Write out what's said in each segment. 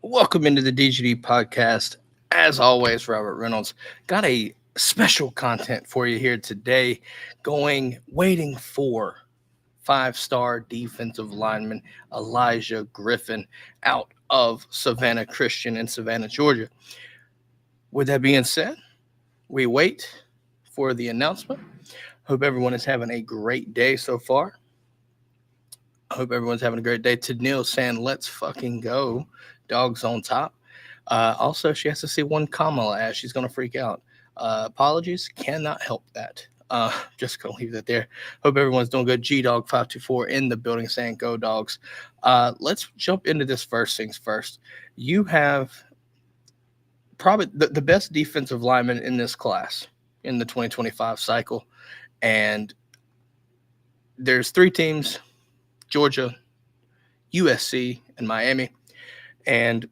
Welcome into the DGD Podcast. As always, Robert Reynolds got a special content for you here today. Waiting for five-star defensive lineman Elijah Griffin out of Savannah Christian in Savannah, Georgia. With that being said, we wait for the announcement. Hope everyone is having a great day so far. I hope everyone's having a great day. Tennille saying, let's fucking go. Dogs on top. Also, she has to see one Kamala as she's going to freak out. Apologies. Cannot help that. Just going to leave that there. Hope everyone's doing good. G-Dog524 in the building saying, go dogs. Let's jump into this first things first. You have probably the best defensive lineman in this class in the 2025 cycle. And there's three teams, Georgia, USC, and Miami. And,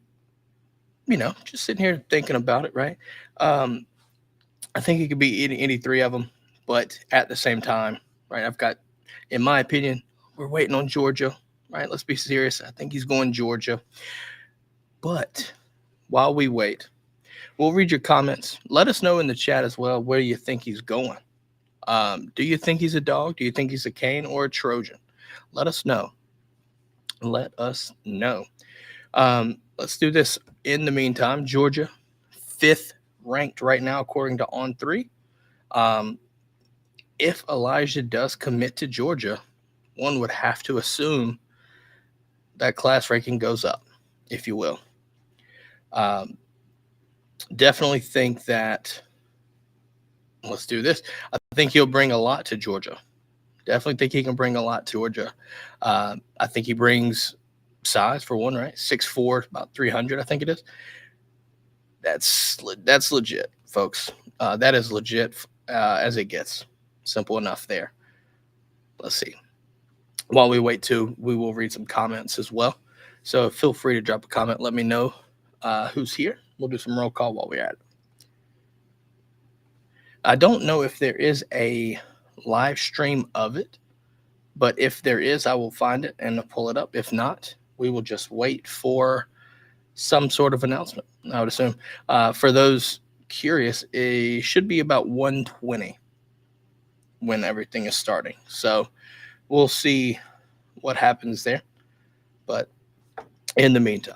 just sitting here thinking about it, right? I think it could be any three of them. But at the same time, right, I've got, in my opinion, we're waiting on Georgia, right? Let's be serious. I think he's going Georgia. But while we wait, we'll read your comments. Let us know in the chat as well where you think he's going. Do you think he's a dog? Do you think he's a cane or a Trojan? Let us know. Let's do this. In the meantime, Georgia, 5th ranked right now, according to On3. If Elijah does commit to Georgia, one would have to assume that class ranking goes up, if you will. Definitely think that, let's do this. I think he'll bring a lot to Georgia. Definitely think he can bring a lot to Georgia. I think he brings size for one, right? 6'4", about 300, I think it is. That's legit, folks. That is legit as it gets. Simple enough there. Let's see. While we wait too, we will read some comments as well. So feel free to drop a comment. Let me know who's here. We'll do some roll call while we're at it. I don't know if there is a live stream of it, but if there is, I will find it and pull it up. If not, we will just wait for some sort of announcement, I would assume. For those curious, it should be about 1:20 when everything is starting. So we'll see what happens there. But in the meantime,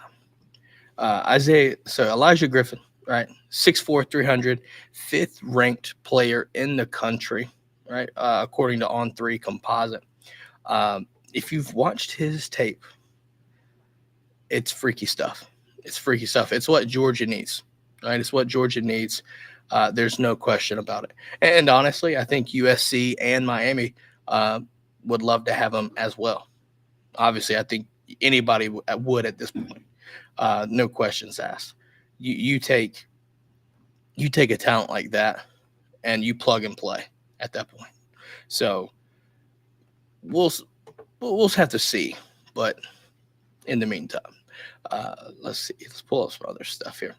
Elijah Griffin, right? 6'4", 300, 5th ranked player in the country, right? According to On3 Composite. If you've watched his tape, it's freaky stuff. It's what Georgia needs, right? It's what Georgia needs. There's no question about it. And honestly, I think USC and Miami would love to have him as well. Obviously, I think anybody would at this point. No questions asked. You take a talent like that and you plug and play at that point. So we'll have to see. But in the meantime, let's see. Let's pull up some other stuff here.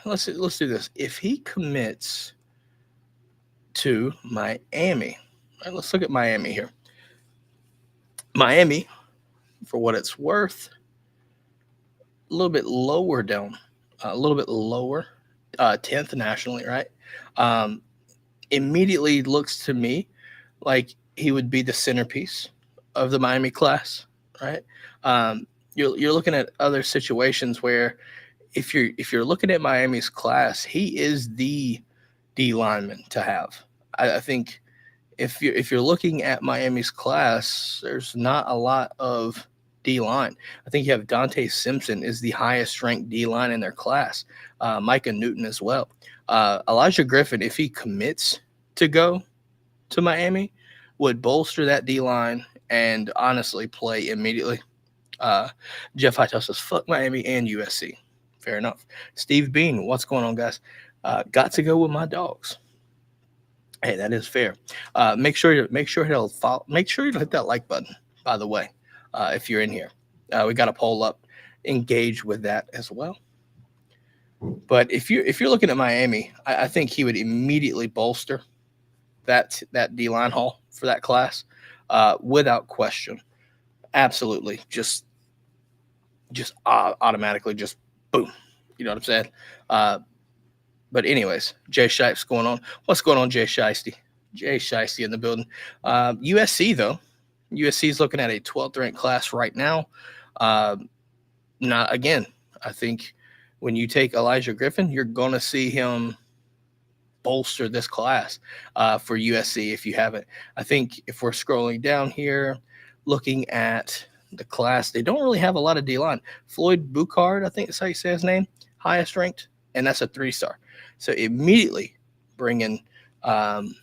Let's do this. If he commits to Miami, right, let's look at Miami here. Miami, for what it's worth, a little bit lower down, 10th nationally, right? Immediately looks to me like he would be the centerpiece of the Miami class, right? You're looking at other situations where if you're looking at Miami's class, he is the D lineman to have. I think if you're looking at Miami's class, there's not a lot of D line. I think you have Dante Simpson is the highest ranked D line in their class. Micah Newton as well. Elijah Griffin, if he commits to go to Miami, would bolster that D line and honestly play immediately. Jeff Hightower says, fuck Miami and USC. Fair enough. Steve Bean, what's going on, guys? Got to go with my dogs. Hey, that is fair. Make sure you follow. Make sure you hit that like button, by the way, if you're in here. We got a poll up. Engage with that as well. But if you're looking at Miami, I think he would immediately bolster that D-line haul for that class without question. Absolutely. Just just automatically just boom. You know what I'm saying? Uh, but anyways, Jay Shipe's going on. What's going on, Jay Shiesty? Jay Shiesty in the building. USC though, USC is looking at a 12th ranked class right now. Uh, Not again. I think when you take Elijah Griffin, you're going to see him bolster this class for USC if you haven't. I think if we're scrolling down here, looking at the class, they don't really have a lot of D line. Floyd Buchard, I think that's how you say his name, highest ranked, and that's a 3-star. So immediately bringing, the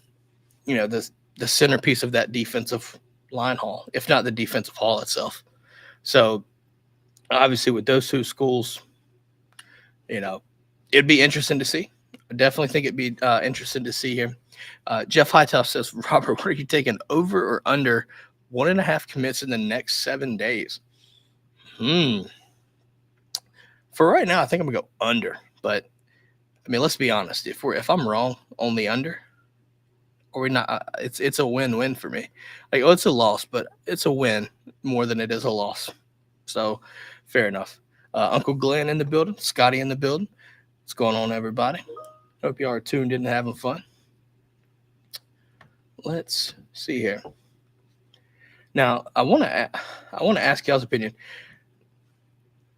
centerpiece of that defensive line hall, if not the defensive hall itself. So obviously with those two schools, it'd be interesting to see. I definitely think it'd be interesting to see here. Jeff Hightower says, Robert, what are you taking, over or under 1.5 commits in the next 7 days? For right now, I think I'm gonna go under. But I mean, let's be honest. If I'm wrong on the under, or we not, it's a win-win for me. Like, it's a loss, but it's a win more than it is a loss. So, fair enough. Uncle Glenn in the building, Scotty in the building. What's going on, everybody? Hope you are tuned in and having fun. Let's see here. Now, I want to ask y'all's opinion.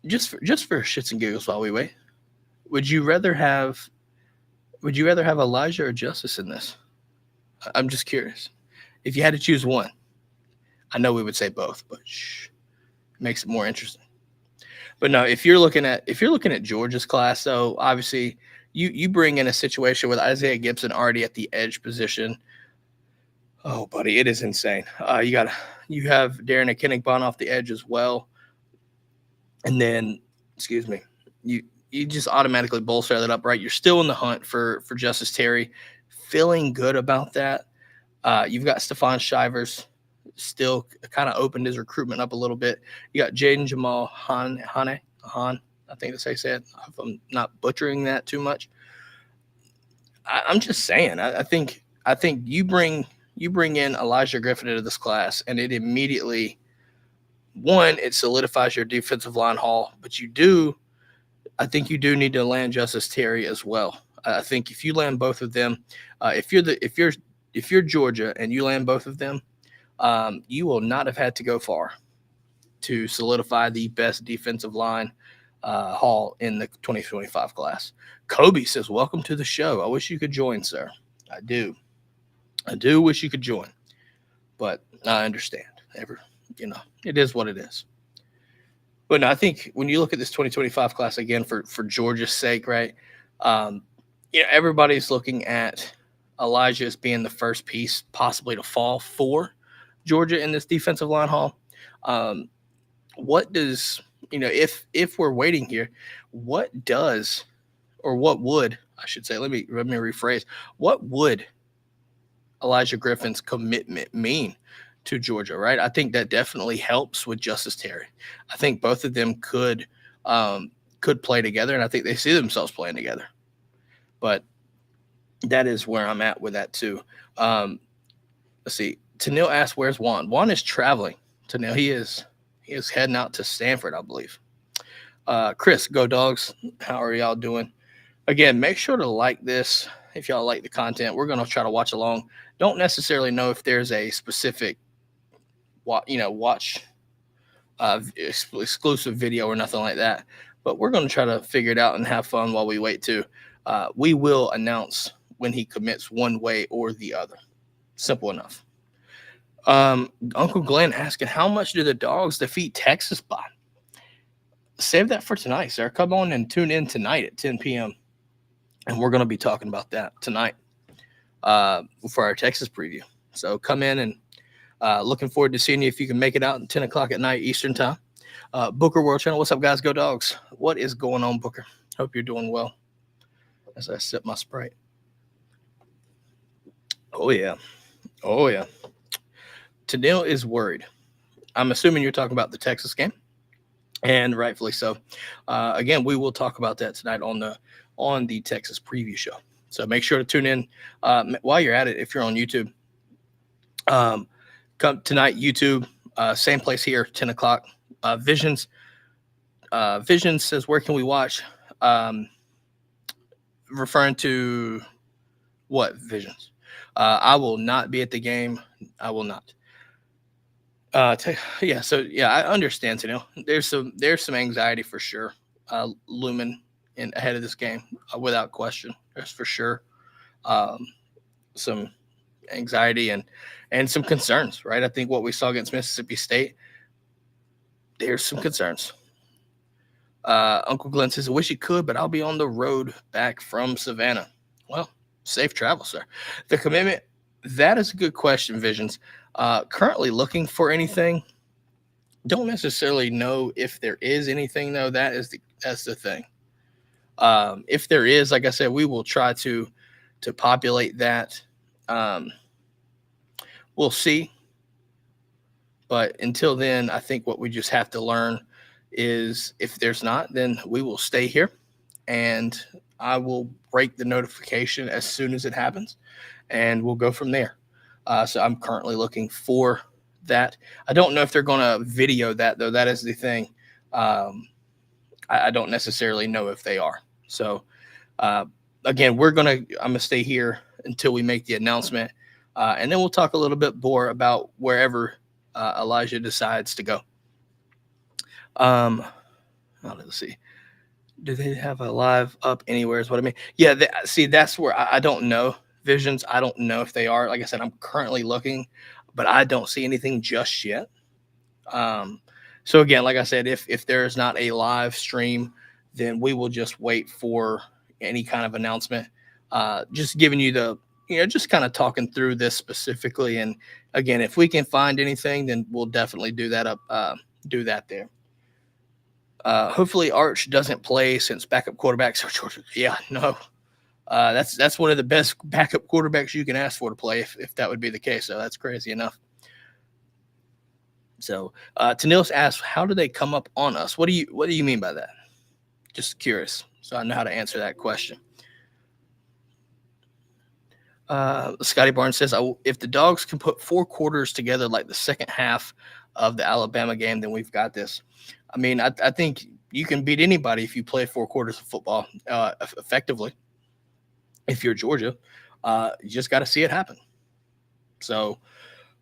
Just for shits and giggles while we wait. Would you rather have Elijah or Justice in this? I'm just curious. If you had to choose one, I know we would say both, but it makes it more interesting. But no, if you're looking at Georgia's class, though, obviously you bring in a situation with Isaiah Gibson already at the edge position. Oh, buddy, it is insane. You have Darren Akinnigbon off the edge as well, and then you just automatically bolster that up, right? You're still in the hunt for Justice Terry, feeling good about that. You've got Stephon Shivers still kind of opened his recruitment up a little bit. You got Jaden Jamal Han, I think that's how you say it. If I'm not butchering that too much. I'm just saying. I think you bring in Elijah Griffin into this class, and it immediately, one, it solidifies your defensive line haul. But I think you do need to land Justice Terry as well. I think if you land both of them, if you're Georgia and you land both of them, you will not have had to go far to solidify the best defensive line haul in the 2025 class. Kobe says, welcome to the show. I wish you could join, sir. I do wish you could join, but I understand. It is what it is. But no, I think when you look at this 2025 class again, for Georgia's sake, right? Everybody's looking at Elijah as being the first piece possibly to fall for Georgia in this defensive line haul. What does, if we're waiting here, what would let me rephrase, what would Elijah Griffin's commitment mean to Georgia, right? I think that definitely helps with Justice Terry. I think both of them could play together, and I think they see themselves playing together. But that is where I'm at with that too. Let's see. Tanil asked, "Where's Juan?" Juan is traveling. Tanil, he is heading out to Stanford, I believe. Chris, go Dogs. How are y'all doing? Again, make sure to like this if y'all like the content. We're going to try to watch along. Don't necessarily know if there's a specific watch exclusive video or nothing like that, but we're going to try to figure it out and have fun while we wait too. We will announce when he commits one way or the other. Simple enough. Uncle Glenn asking, how much do the Dogs defeat Texas by? Save that for tonight, sir. Come on and tune in tonight at 10 p.m. And we're going to be talking about that tonight for our Texas preview. So come in, and looking forward to seeing you if you can make it out at 10 o'clock at night Eastern time. Booker World Channel. What's up, guys? Go Dogs. What is going on, Booker? Hope you're doing well as I sip my Sprite. Oh, yeah. Tanil is worried. I'm assuming you're talking about the Texas game, and rightfully so. Again, we will talk about that tonight on the Texas preview show. So make sure to tune in while you're at it. If you're on YouTube, come tonight, YouTube, same place here, 10 o'clock. Visions Vision says, where can we watch? Referring to what Visions? I will not be at the game. I will not. I understand. There's some anxiety for sure. Looming in ahead of this game, without question. There's for sure um, some anxiety and some concerns, right? I think what we saw against Mississippi State, there's some concerns. Uncle Glenn says, I wish he could, but I'll be on the road back from Savannah. Well, safe travel, sir. The commitment, that is a good question, Visions. Currently looking for anything. Don't necessarily know if there is anything, though. That's the thing. If there is, like I said, we will try to populate that. We'll see. But until then, I think what we just have to learn is if there's not, then we will stay here and I will break the notification as soon as it happens and we'll go from there. So I'm currently looking for that. I don't know if they're going to video that, though. That is the thing. I don't necessarily know if they are. So again, I'm going to stay here until we make the announcement. And then we'll talk a little bit more about wherever Elijah decides to go. Let's see. Do they have a live up anywhere is what I mean? Yeah, that's where I don't know. Visions, I don't know if they are. Like I said, I'm currently looking, but I don't see anything just yet. So again, like I said, if there is not a live stream, then we will just wait for any kind of announcement. Just giving you just kind of talking through this specifically. And again, if we can find anything, then we'll definitely do that do that there. Hopefully Arch doesn't play since backup quarterbacks are Georgia. Yeah, no. That's one of the best backup quarterbacks you can ask for to play if that would be the case. So that's crazy enough. So Tanils asks, how do they come up on us? What do you mean by that? Just curious. So I know how to answer that question. Scotty Barnes says, if the Dogs can put 4 quarters together like the second half of the Alabama game, then we've got this. I mean, I think you can beat anybody if you play 4 quarters of football effectively. If you're Georgia, you just got to see it happen. So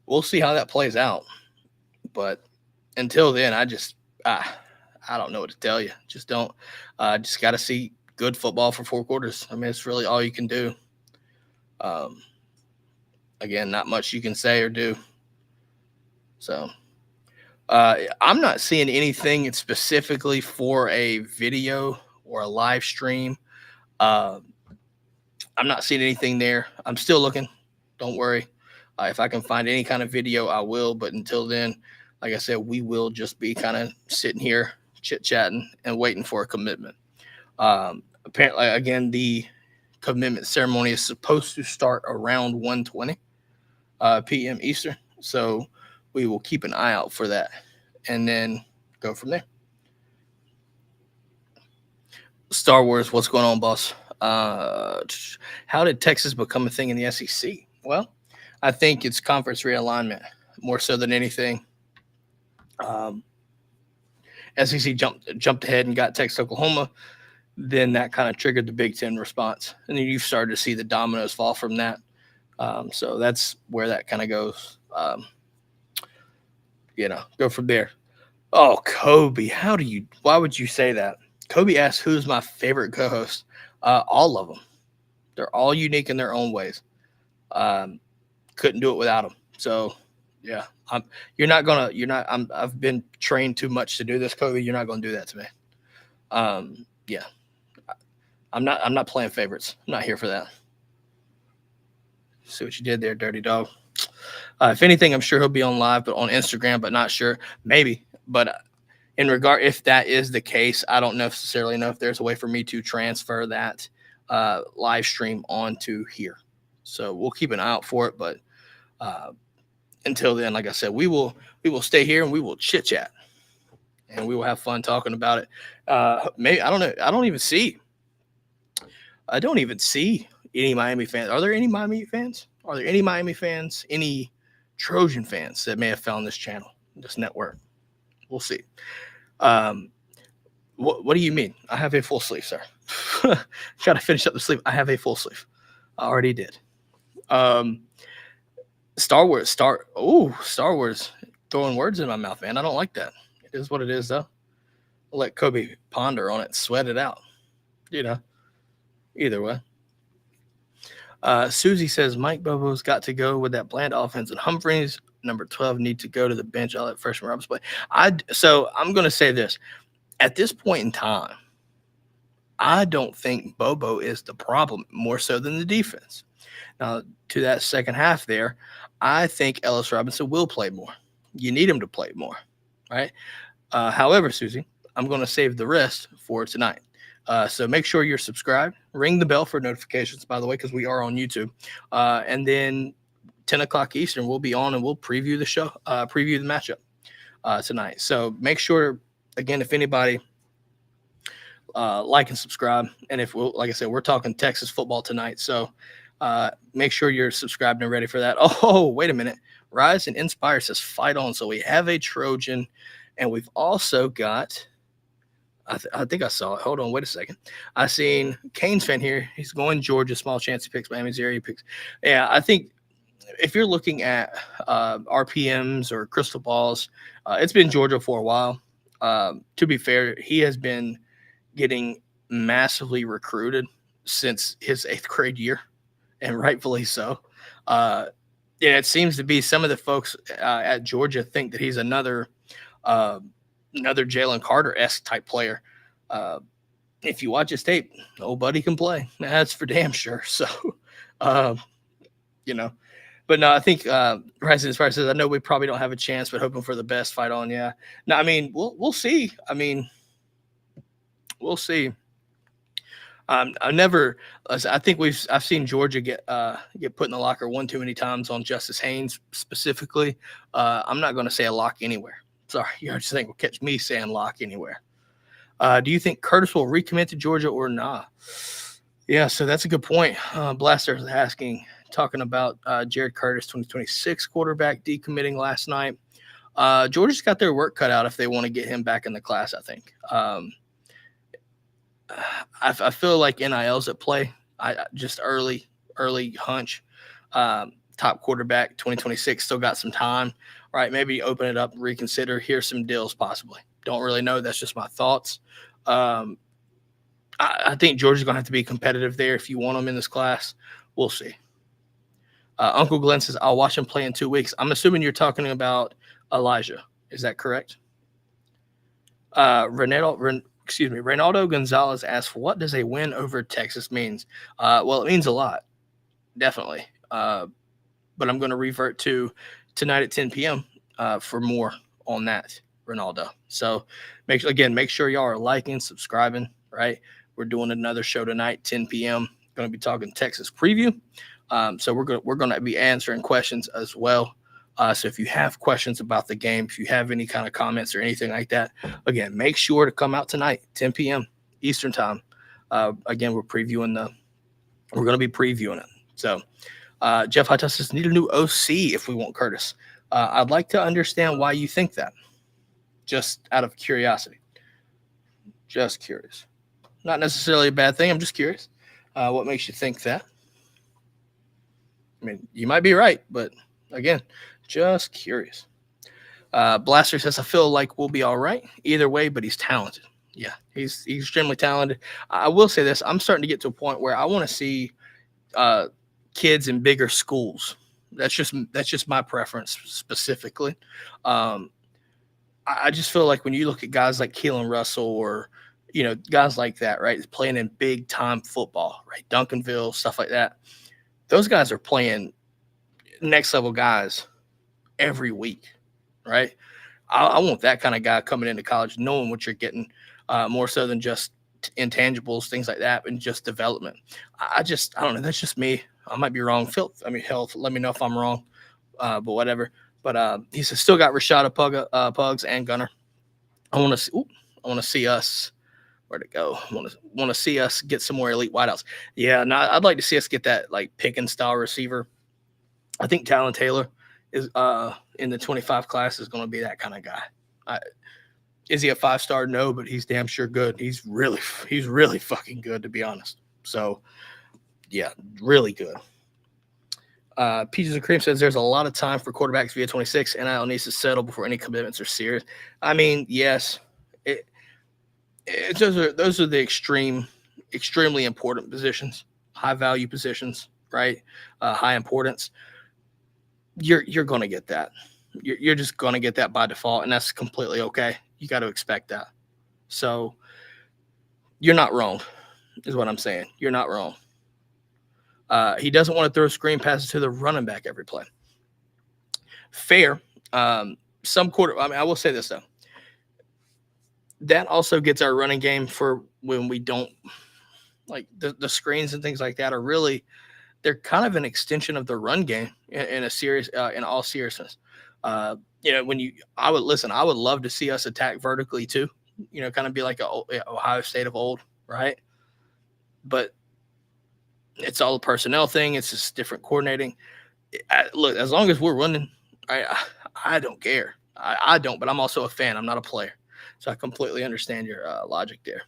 we'll see how that plays out. But until then, I don't know what to tell you. Just got to see good football for 4 quarters. I mean, it's really all you can do. Again, not much you can say or do. So I'm not seeing anything specifically for a video or a live stream. I'm not seeing anything there. I'm still looking. Don't worry. If I can find any kind of video, I will. But until then, like I said, we will just be kind of sitting here chit-chatting and waiting for a commitment. Apparently, again, the commitment ceremony is supposed to start around 1:20 p.m. Eastern. So we will keep an eye out for that and then go from there. Star Wars, what's going on, boss? How did Texas become a thing in the SEC? Well, I think it's conference realignment more so than anything. SEC jumped ahead and got Texas, Oklahoma. Then that kind of triggered the Big Ten response. And then you've started to see the dominoes fall from that. So that's where that kind of goes. Go from there. Oh, Kobe, why would you say that? Kobe asked, who's my favorite co-host? All of them. They're all unique in their own ways. Couldn't do it without them. So, yeah, I've been trained too much to do this, Kobe. You're not going to do that to me. Yeah, I'm not playing favorites. I'm not here for that. See what you did there, dirty dog. If anything, I'm sure he'll be on live, but on Instagram, but not sure. Maybe, but if that is the case, I don't necessarily know if there's a way for me to transfer that live stream onto here. So we'll keep an eye out for it. But until then, like I said, we will stay here and we will chit chat and we will have fun talking about it. Maybe I don't know. I don't even see any Miami fans. Are there any Miami fans? Are there any Miami fans? Any Trojan fans that may have found this channel, this network? We'll see. What do you mean? I have a full sleeve, sir. Got to finish up the sleeve. I have a full sleeve. I already did. Um, Star Wars, throwing words in my mouth, man. I don't like that. It is what it is, though. I'll let Kobe ponder on it, sweat it out. You know, either way. Susie says Mike Bobo's got to go with that bland offense, and Humphreys, number 12, need to go to the bench. I'll let freshman Roberts play. So I'm going to say this. At this point in time, I don't think Bobo is the problem more so than the defense. Now, to that second half there, I think Ellis Robinson will play more. You need him to play more, right? However, Susie, I'm going to save the rest for tonight. So make sure you're subscribed. Ring the bell for notifications, by the way, because we are on YouTube. And then 10 o'clock Eastern, we'll be on and we'll preview the show, preview the matchup tonight. So make sure, again, if anybody like and subscribe. And like I said, we're talking Texas football tonight. So make sure you're subscribed and ready for that. Oh, wait a minute. Rise and Inspire says fight on. So we have a Trojan, and we've also got, I think I saw it. Hold on, wait a second. I seen Canes fan here. He's going Georgia. Small chance he picks Miami's area. He picks. Yeah, I think if you're looking at RPMs or crystal balls, it's been Georgia for a while. To be fair, he has been getting massively recruited since his 8th grade year, and rightfully so. It seems to be some of the folks at Georgia think that he's another Jalen Carter-esque type player. If you watch his tape, old buddy can play. That's for damn sure. So, but no, I think Rising Inspire says, I know we probably don't have a chance, but hoping for the best. Fight on. Yeah. No, I mean, we'll see. I mean, we'll see. I think I've seen Georgia get put in the locker one too many times on Justice Haynes specifically. I'm not going to say a lock anywhere. Sorry, you just think will catch me saying lock anywhere. Do you think Curtis will recommit to Georgia or not? Yeah, so that's a good point. Blaster is talking about Jared Curtis, 2026 quarterback, decommitting last night. Georgia's got their work cut out if they want to get him back in the class, I think. I feel like NIL's at play. Just early hunch. Top quarterback, 2026, still got some time, right? Maybe open it up, reconsider. Here's some deals possibly. Don't really know. That's just my thoughts. I think Georgia's going to have to be competitive there if you want them in this class. We'll see. Uncle Glenn says, I'll watch him play in 2 weeks. I'm assuming you're talking about Elijah. Is that correct? Reynaldo Gonzalez asks, what does a win over Texas means? Well, it means a lot, definitely. But I'm going to revert to tonight at 10 p.m. For more on that, Ronaldo. So make sure y'all are liking, subscribing, right? We're doing another show tonight, 10 p.m. Going to be talking Texas preview. So we're going to be answering questions as well. So if you have questions about the game, if you have any kind of comments or anything like that, again, make sure to come out tonight, 10 p.m. Eastern time. Again, we're going to be previewing it. So Jeff Hottus says, need a new OC if we want Curtis. I'd like to understand why you think that, just out of curiosity. Just curious. Not necessarily a bad thing. I'm just curious. What makes you think that? I mean, you might be right, but again, just curious. Blaster says, I feel like we'll be all right either way, but he's talented. Yeah, he's extremely talented. I will say this. I'm starting to get to a point where I want to see kids in bigger schools. That's just my preference specifically. I just feel like when you look at guys like Keelan Russell or, guys like that, right, playing in big time football, right, Duncanville, stuff like that, those guys are playing next level guys every week, right? I want that kind of guy coming into college, knowing what you're getting, more so than just intangibles, things like that, and just development. I don't know. That's just me. I might be wrong. Hell, let me know if I'm wrong, but whatever. But he says, still got Rashada Pugs and Gunner. I want to see us. Where'd it go? I want to see us get some more elite wideouts. Yeah, no, I'd like to see us get that like Pickens style receiver. I think Talon Taylor is in the 25 class is going to be that kind of guy. Is he a 5-star? No, but he's damn sure good. He's really fucking good, to be honest. So, yeah, really good. Peaches and Cream says there's a lot of time for quarterbacks via 26. NIL needs to settle before any commitments are serious. I mean, yes, those are the extremely important positions, high value positions, right? High importance. You're going to get that. You're just going to get that by default, and that's completely okay. You got to expect that. So you're not wrong, is what I'm saying. You're not wrong. He doesn't want to throw screen passes to the running back every play. Fair. I will say this, though. That also gets our running game for when we don't, like, the screens and things like that are really, they're kind of an extension of the run game in all seriousness. I would love to see us attack vertically too, kind of be like a Ohio State of old, right? But it's all a personnel thing. It's just different coordinating. Look, as long as we're running, I don't care. I don't, but I'm also a fan. I'm not a player. So I completely understand your logic there.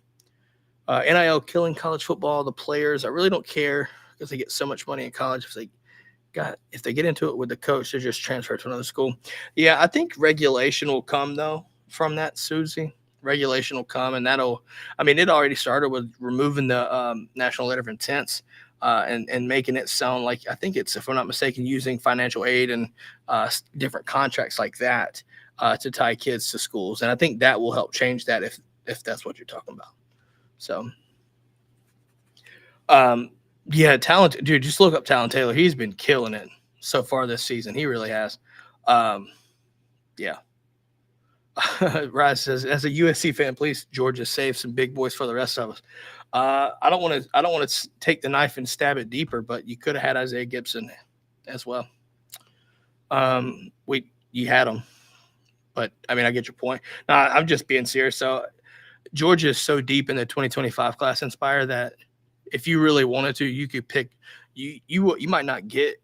NIL killing college football, the players, I really don't care because they get so much money in college. If they get into it with the coach, they just transfer to another school. Yeah, I think regulation will come, though, from that, Susie. Regulation will come, and it already started with removing the national letter of intents and making it sound like, I think it's, if I'm not mistaken, using financial aid and different contracts like that to tie kids to schools. And I think that will help change that if that's what you're talking about. So, yeah, talent, dude, just look up Talon Taylor. He's been killing it so far this season. He really has. Yeah. Rise says, as a USC fan, please, Georgia, save some big boys for the rest of us. I don't want to take the knife and stab it deeper, but you could have had Isaiah Gibson as well. You had him, but I mean, I get your point. No, I'm just being serious. So Georgia is so deep in the 2025 class, Inspire, that if you really wanted to, you could pick. You might not get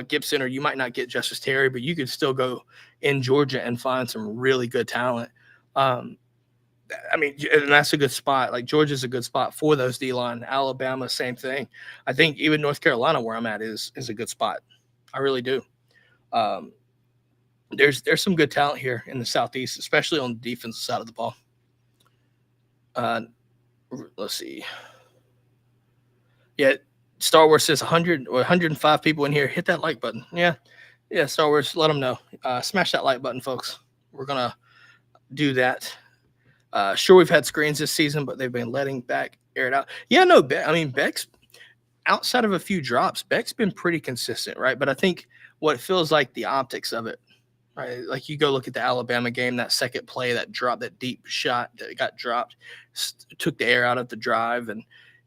Gibson, or you might not get Justice Terry, but you could still go in Georgia and find some really good talent. And that's a good spot. Like, Georgia's a good spot for those D-line. Alabama, same thing. I think even North Carolina, where I'm at, is a good spot. I really do. There's some good talent here in the Southeast, especially on the defensive side of the ball. Let's see. Yeah, Star Wars says 100 or 105 people in here. Hit that like button. Yeah, Star Wars, let them know. Smash that like button, folks. We're going to do that. Sure, we've had screens this season, but they've been letting Beck air it out. Yeah, no, Beck's, outside of a few drops, Beck's been pretty consistent, right? But I think what it feels like, the optics of it, right? Like, you go look at the Alabama game, that second play, that drop, that deep shot that got dropped, took the air out of the drive, and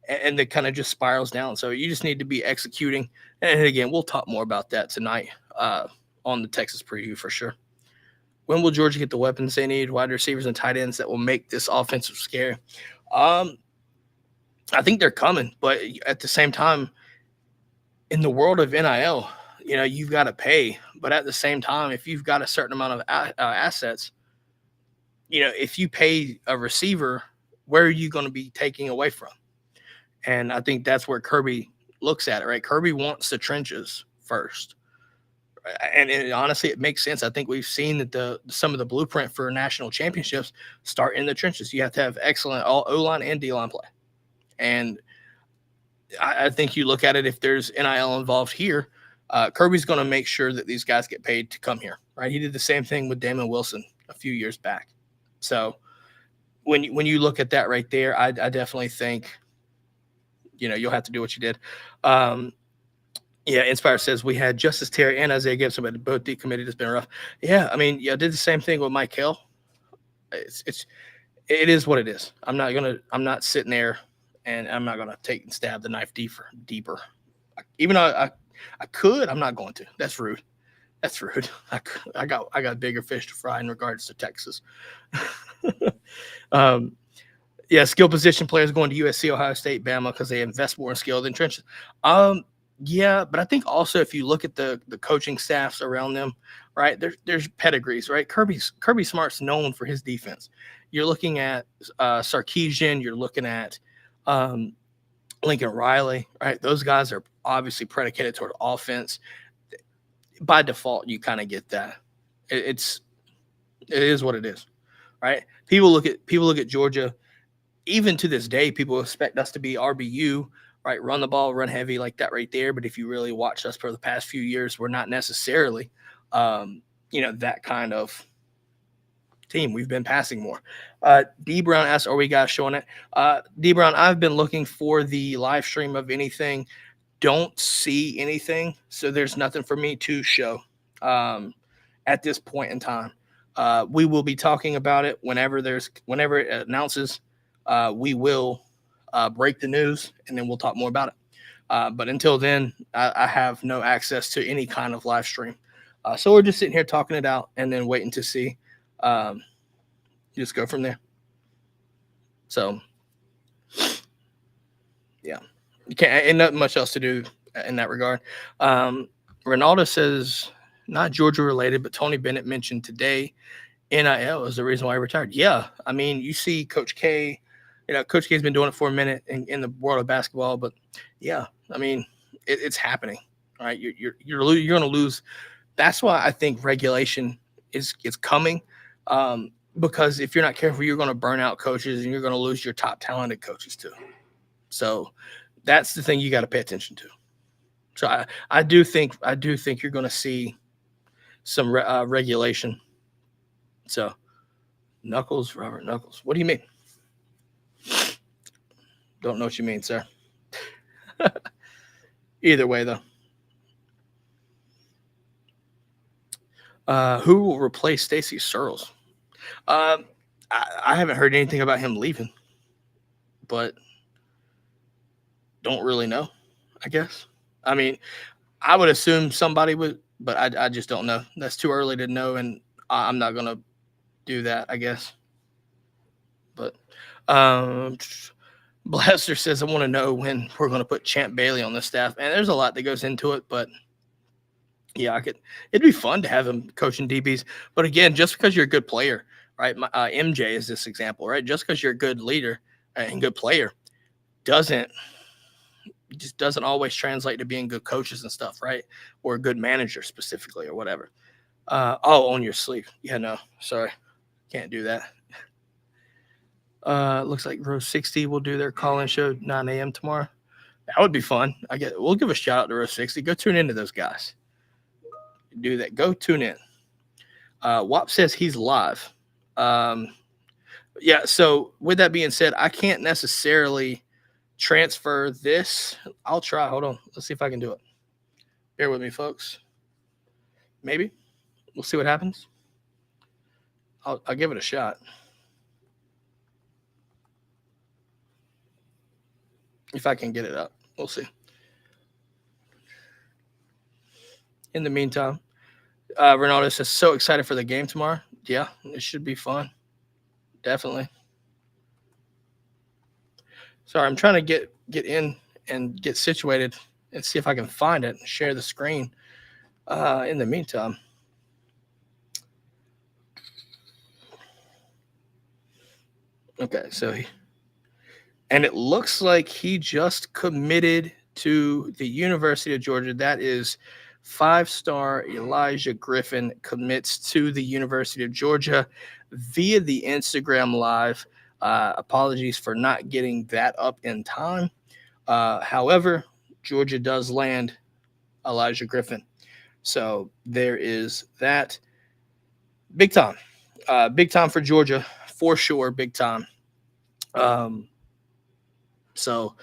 it kind of just spirals down. So you just need to be executing. And again, we'll talk more about that tonight on the Texas preview for sure. When will Georgia get the weapons they need, wide receivers and tight ends, that will make this offensive scary? I think they're coming, but at the same time, in the world of NIL, you've got to pay. But at the same time, if you've got a certain amount of assets, if you pay a receiver, where are you going to be taking away from? And I think that's where Kirby looks at it, right? Kirby wants the trenches first. And honestly, it makes sense. I think we've seen that some of the blueprint for national championships start in the trenches. You have to have excellent O-line and D-line play. And I think you look at it, if there's NIL involved here, Kirby's going to make sure that these guys get paid to come here, right? He did the same thing with Damon Wilson a few years back. So when you look at that right there, I definitely think, you'll have to do what you did. Yeah, Inspire says we had Justice Terry and Isaiah Gibson, but both decommitted. It's been rough. Yeah, I did the same thing with Mike Hill. It is what it is. I'm not sitting there, and I'm not gonna take and stab the knife deeper. Even though I could, I'm not going to. That's rude. I got bigger fish to fry in regards to Texas. Yeah, skill position players going to USC, Ohio State, Bama, because they invest more in skill than trenches. Yeah, but I think also if you look at the coaching staffs around them, right? There's pedigrees, right? Kirby Smart's known for his defense. You're looking at Sarkisian. You're looking at um, Lincoln Riley, right? Those guys are obviously predicated toward offense. By default, you kind of get that. It is what it is, right? People look at Georgia. Even to this day, people expect us to be RBU, right? Run the ball, run heavy like that right there. But if you really watch us for the past few years, we're not necessarily, that kind of team. We've been passing more. D Brown asks, "Are we guys showing it?" D Brown, I've been looking for the live stream of anything. Don't see anything, so there's nothing for me to show at this point in time. We will be talking about it whenever it announces. We will break the news, and then we'll talk more about it. But until then, I have no access to any kind of live stream. So we're just sitting here talking it out and then waiting to see. Just go from there. So, yeah, you can't. Ain't nothing much else to do in that regard. Ronaldo says not Georgia related, but Tony Bennett mentioned today NIL is the reason why he retired. Yeah, I mean, you see Coach K. Coach K's been doing it for a minute in the world of basketball, but yeah, I mean, it's happening. All right, you're going to lose. That's why I think regulation is coming. Because if you're not careful, you're going to burn out coaches and you're going to lose your top talented coaches too. So that's the thing you got to pay attention to. So I do think you're going to see some regulation. So Knuckles, Robert Knuckles. What do you mean? Don't know what you mean, sir. Either way, though. Who will replace Stacey Searles? I haven't heard anything about him leaving, but don't really know, I guess. I mean, I would assume somebody would, but I just don't know. That's too early to know, and I'm not going to do that, I guess. But Blaster says, I want to know when we're going to put Champ Bailey on the staff. And there's a lot that goes into it, but yeah, it'd be fun to have him coaching DBs. But again, just because you're a good player, right? MJ is this example, right? Just because you're a good leader and good player doesn't always translate to being good coaches and stuff, right? Or a good manager specifically or whatever. On your sleeve. Yeah, no, sorry. Can't do that. Looks like Row 60 will do their call-in show 9 a.m. tomorrow. That would be fun. We'll give a shout out to Row 60. Go tune into those guys. Do that. Go tune in. WAP says he's live. Yeah, so with that being said, I can't necessarily transfer this. I'll try. Hold on. Let's see if I can do it. Bear with me, folks. Maybe. We'll see what happens. I'll give it a shot. If I can get it up. We'll see. In the meantime, Ronaldo says, so excited for the game tomorrow. Yeah, it should be fun. Definitely. Sorry, I'm trying to get in and get situated and see if I can find it and share the screen. In the meantime. Okay, so and it looks like he just committed to the University of Georgia. That is 5-star Elijah Griffin commits to the University of Georgia via the Instagram Live. Apologies for not getting that up in time. However, Georgia does land Elijah Griffin. So there is that. Big time. Big time for Georgia, for sure, big time. So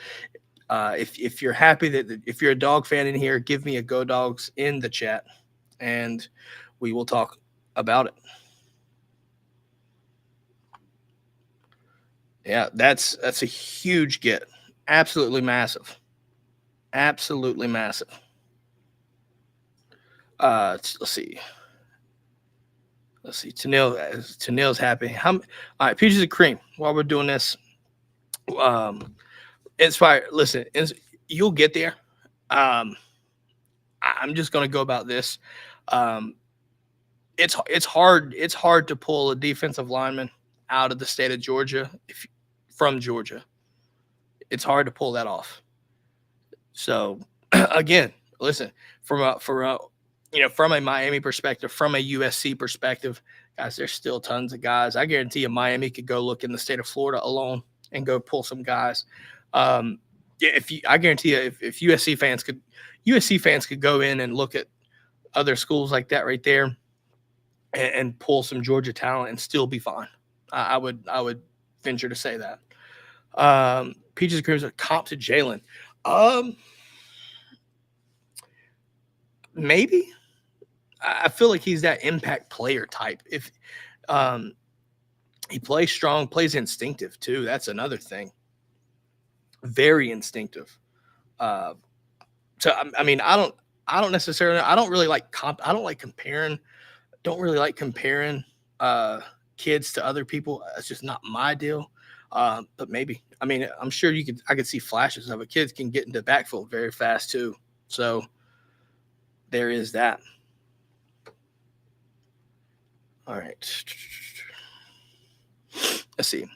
if you're happy if you're a dog fan in here, give me a Go Dogs in the chat, and we will talk about it. Yeah, that's a huge get. Absolutely massive. Absolutely massive. Let's see. Tanil's happy. All right, Peaches of Cream. While we're doing this, Inspire. Listen, you'll get there. I'm just going to go about this. it's hard to pull a defensive lineman out of the state of Georgia from Georgia. It's hard to pull that off. So again, listen, from a Miami perspective, from a USC perspective, guys, there's still tons of guys. I guarantee you, Miami could go look in the state of Florida alone and go pull some guys. I guarantee you, if USC fans could go in and look at other schools like that right there and pull some Georgia talent and still be fine. I would venture to say that. Peaches and Creams are comp to Jalen. Maybe. I feel like he's that impact player type. If he plays strong, plays instinctive too. That's another thing. Very instinctive. So I mean, I don't necessarily. I don't really like I don't like comparing. Don't really like comparing kids to other people. That's just not my deal. But maybe. I mean, I'm sure I could see flashes of it. Kids can get into the backfield very fast too. So there is that. All right. Let's see.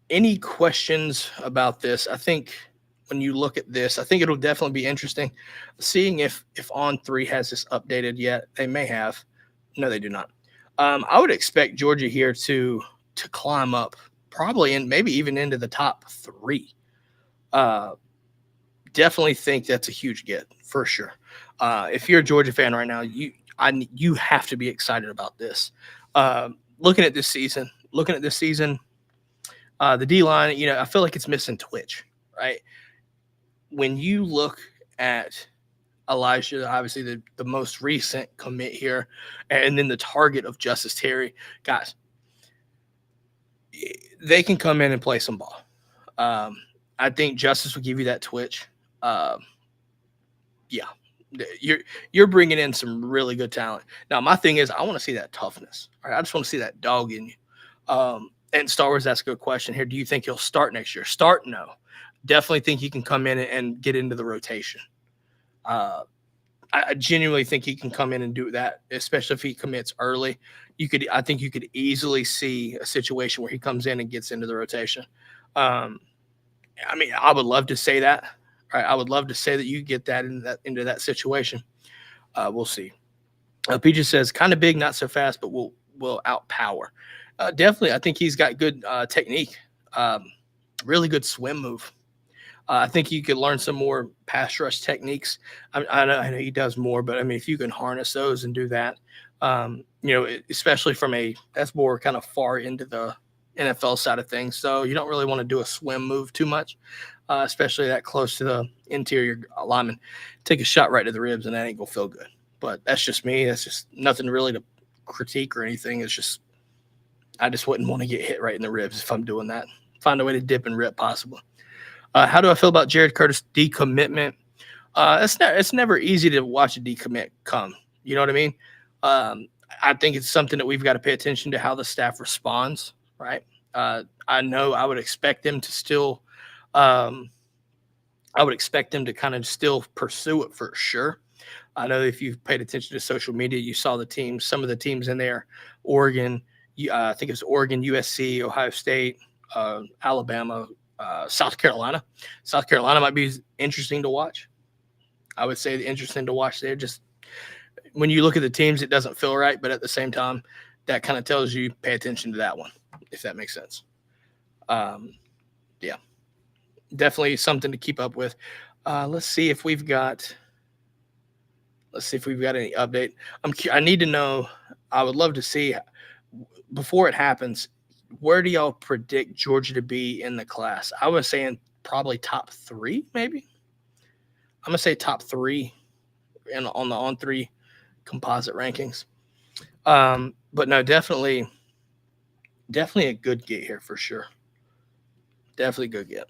Any questions about this? I think when you look at this, I think it'll definitely be interesting seeing if On3 has this updated yet. They may have. No, they do not. I would expect Georgia here to climb up probably and maybe even into the top 3. Definitely think that's a huge get for sure. If you're a Georgia fan right now, you have to be excited about this. Looking at this season, the D-line, I feel like it's missing twitch, right? When you look at Elijah, obviously the most recent commit here, and then the target of Justice Terry, guys, they can come in and play some ball. I think Justice will give you that twitch. Yeah. You're bringing in some really good talent. Now, my thing is I want to see that toughness. All right? I just want to see that dog in you. And Star Wars asked a good question here. Do you think he'll start next year? No. Definitely think he can come in and get into the rotation. I genuinely think he can come in and do that, especially if he commits early. I think you could easily see a situation where he comes in and gets into the rotation. I mean, I would love to say that. Right? I would love to say that you get that into that situation. We'll see. Peaches says, kind of big, not so fast, but will outpower. Definitely, I think he's got good technique. Really good swim move. I think you could learn some more pass rush techniques. I know he does more, but I mean, if you can harness those and do that, especially that's more kind of far into the NFL side of things. So you don't really want to do a swim move too much, especially that close to the interior lineman. Take a shot right to the ribs, and that ain't gonna feel good. But that's just me. That's just nothing really to critique or anything. It's just I just wouldn't want to get hit right in the ribs if I'm doing that. Find a way to dip and rip possibly. How do I feel about Jared Curtis decommitment? It's never easy to watch a decommit come. You know what I mean? I think it's something that we've got to pay attention to how the staff responds, right? I know I would expect them to still kind of still pursue it for sure. I know if you've paid attention to social media, you saw some of the teams in there, Oregon, I think it was Oregon, USC, Ohio State, Alabama, South Carolina. South Carolina might be interesting to watch. I would say interesting to watch there. Just when you look at the teams, it doesn't feel right, but at the same time, that kind of tells you pay attention to that one, if that makes sense. Yeah, definitely something to keep up with. Let's see if we've got any update. I need to know. I would love to see before it happens. Where do y'all predict Georgia to be in the class? I was saying probably top 3, maybe. I'm gonna say top 3 on the On3 composite rankings. But no, definitely a good get here for sure. Definitely good get.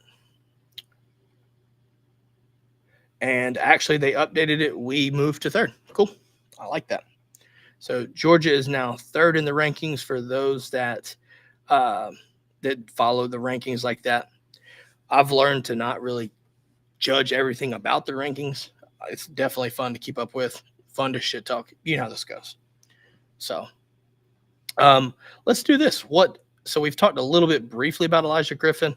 And actually, they updated it. We moved to 3rd. Cool. I like that. So Georgia is now 3rd in the rankings for those that follow the rankings like that. I've learned to not really judge everything about the rankings. It's definitely fun to keep up with. fun to shit talk. You know how this goes. So, let's do this. So we've talked a little bit briefly about Elijah Griffin.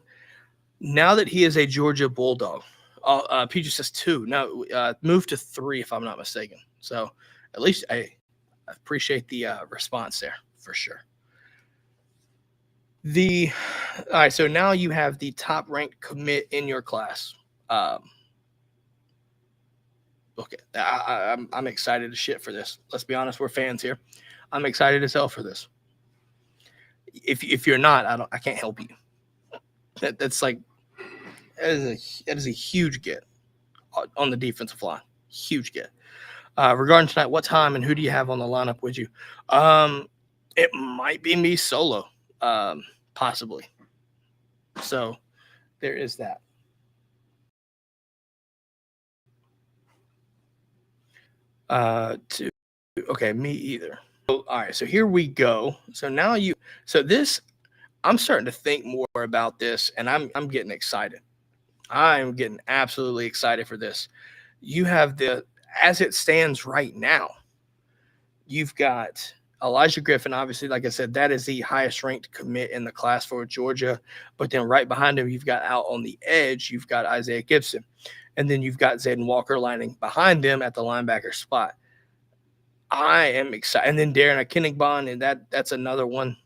Now that he is a Georgia Bulldog, PG says 2. No, moved to 3 if I'm not mistaken. So at least I appreciate the response there for sure. All right, so now you have the top ranked commit in your class. Okay, I'm excited as shit for this. Let's be honest, we're fans here. I'm excited as hell for this. If you're not, I can't help you. That's like that is a huge get on the defensive line. Huge get. Regarding tonight, what time and who do you have on the lineup with you? It might be me solo, possibly. So there is that. Okay, me either. So, all right, so here we go. So now I'm starting to think more about this, and I'm getting excited. I'm getting absolutely excited for this. You have as it stands right now, you've got Elijah Griffin, obviously, like I said, that is the highest ranked commit in the class for Georgia. But then right behind him, you've got out on the edge, you've got Isaiah Gibson. And then you've got Zayden Walker lining behind them at the linebacker spot. I am excited. And then Darren Akinnigbon, and that's another one.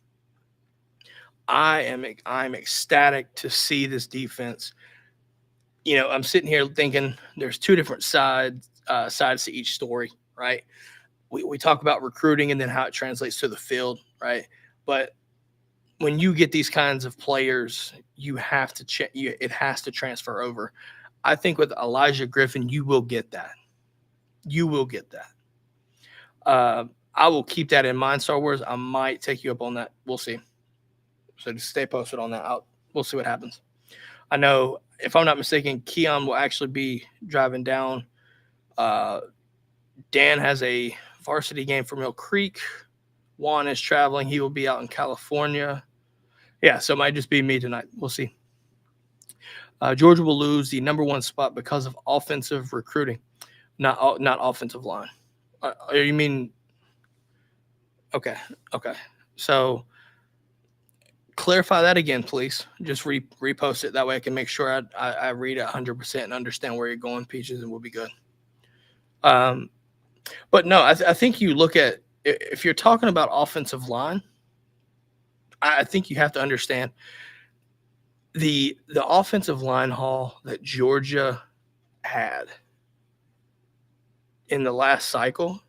I'm ecstatic to see this defense. You know, I'm sitting here thinking there's two different sides to each story, right? We talk about recruiting and then how it translates to the field, right? But when you get these kinds of players, you have to it has to transfer over. I think with Elijah Griffin, you will get that. You will get that. I will keep that in mind, Star Wars. I might take you up on that. We'll see. So just stay posted on that. We'll see what happens. I know, if I'm not mistaken, Keon will actually be driving down. Dan has a varsity game for Mill Creek. Juan is traveling. He will be out in California. Yeah, so it might just be me tonight. We'll see. Georgia will lose the number 1 spot because of offensive recruiting, not offensive line. You mean – okay. So clarify that again, please. Just repost it. That way I can make sure I read it 100% and understand where you're going, Peaches, and we'll be good. But no, I think you look at – if you're talking about offensive line, I think you have to understand the offensive line haul that Georgia had in the last cycle.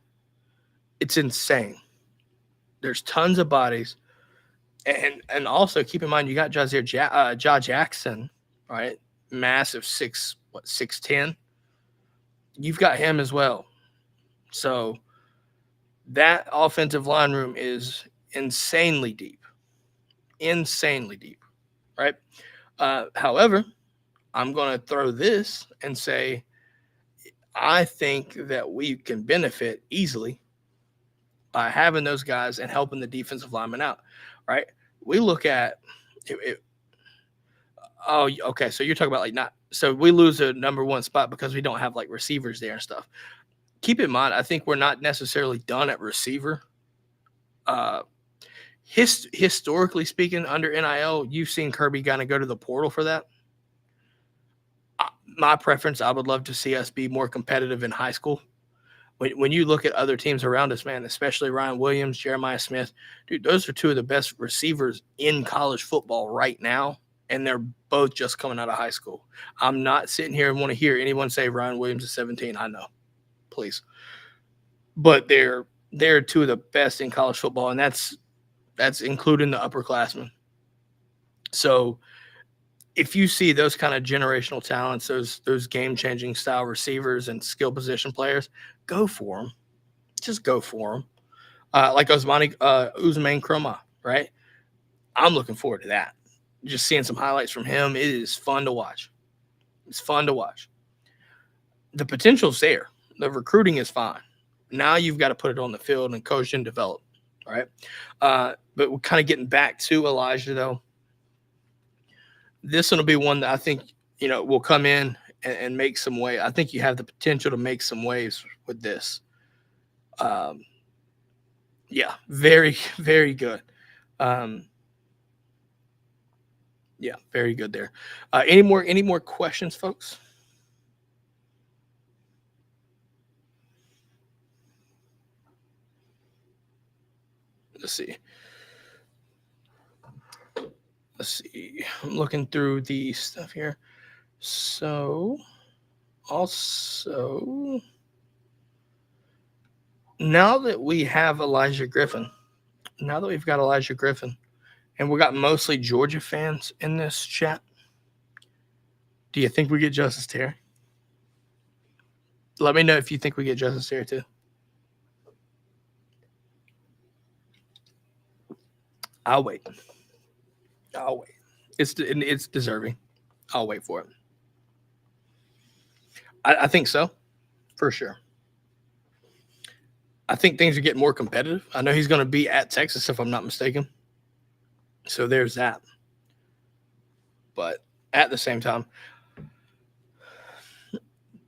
It's insane. There's tons of bodies. And also keep in mind, you got Ja Jackson, right? Massive 6'10". You've got him as well. So that offensive line room is insanely deep, right? However, I'm going to throw this and say, I think that we can benefit easily by having those guys and helping the defensive linemen out, right? We look at it. Oh, okay. So you're talking about so we lose a number 1 spot because we don't have like receivers there and stuff. Keep in mind, I think we're not necessarily done at receiver. Historically speaking, under NIL, you've seen Kirby kind of go to the portal for that. My preference, I would love to see us be more competitive in high school. When you look at other teams around us, man, especially Ryan Williams, Jeremiah Smith, dude, those are 2 of the best receivers in college football right now, and they're both just coming out of high school. I'm not sitting here and want to hear anyone say Ryan Williams is 17. I know, please. But they're 2 of the best in college football, and that's including the upperclassmen. So if you see those kind of generational talents, those game-changing style receivers and skill position players, go for them. Just go for them. Like Usmane Kroma, right? I'm looking forward to that. Just seeing some highlights from him, it is fun to watch. It's fun to watch. The potential's there. The recruiting is fine. Now you've got to put it on the field and coach and develop, right? But we're kind of getting back to Elijah, though. This one will be one that I think, will come in and make some way. I think you have the potential to make some waves with this. Yeah, very, very good. Um, yeah, very good there. Any more questions, folks? Let's see. Let's see. I'm looking through the stuff here. So, also, now that we have Elijah Griffin, now that we've got Elijah Griffin, and we got mostly Georgia fans in this chat, do you think we get Justice Terry? Let me know if you think we get Justice Terry too. I'll wait. I'll wait. It's deserving. I'll wait for it. I think so, for sure. I think things are getting more competitive. I know he's going to be at Texas, if I'm not mistaken. So there's that. But at the same time,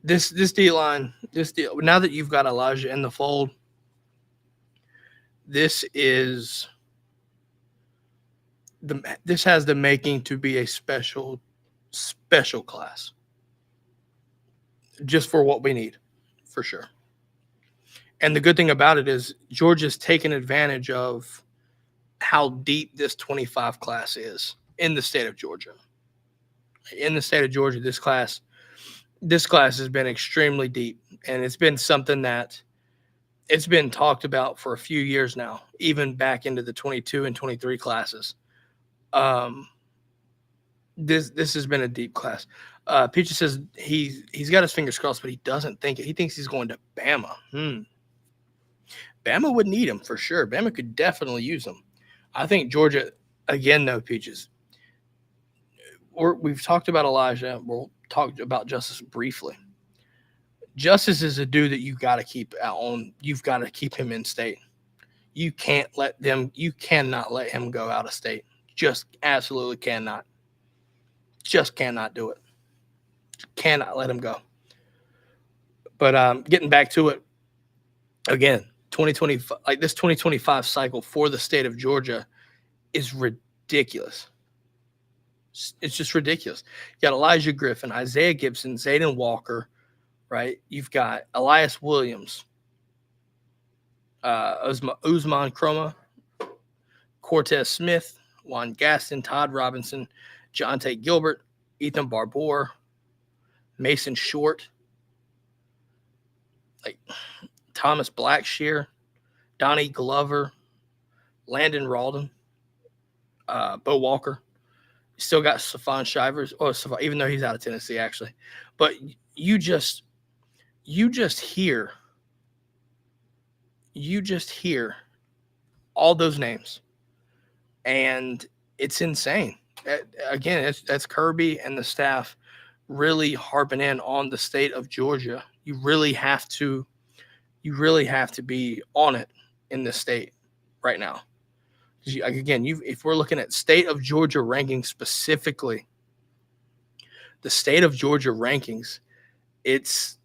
this D line, now that you've got Elijah in the fold, this has the making to be a special class, just for what we need, for sure. And the good thing about it is Georgia's taken advantage of how deep this 25 class is in the state of Georgia. In the state of Georgia, this class has been extremely deep, and it's been something that it's been talked about for a few years now, even back into the 22 and 23 classes. This has been a deep class. Peaches says he's got his fingers crossed, but he doesn't think it. He thinks he's going to Bama. Bama would need him for sure. Bama could definitely use him. I think Georgia, again, though, Peaches, we've talked about Elijah. We'll talk about Justice briefly. Justice is a dude that you got to keep out on. You've got to keep him in state. You cannot let him go out of state. Just absolutely cannot. Just cannot do it. Cannot let him go. But getting back to it, again, 2025, like this 2025 cycle for the state of Georgia is ridiculous. It's just ridiculous. You got Elijah Griffin, Isaiah Gibson, Zayden Walker, right? You've got Elias Williams, Usman Chroma, Cortez Smith, Juan Gaston, Todd Robinson, Jonte Gilbert, Ethan Barbour, Mason Short, like Thomas Blackshear, Donnie Glover, Landon Ralden, Bo Walker. You still got Stephon Shivers, even though he's out of Tennessee, actually. But you just hear all those names, and it's insane. Again, that's Kirby and the staff really harping in on the state of Georgia. You really have to be on it in this state right now. If we're looking at state of Georgia rankings specifically, the state of Georgia rankings, it's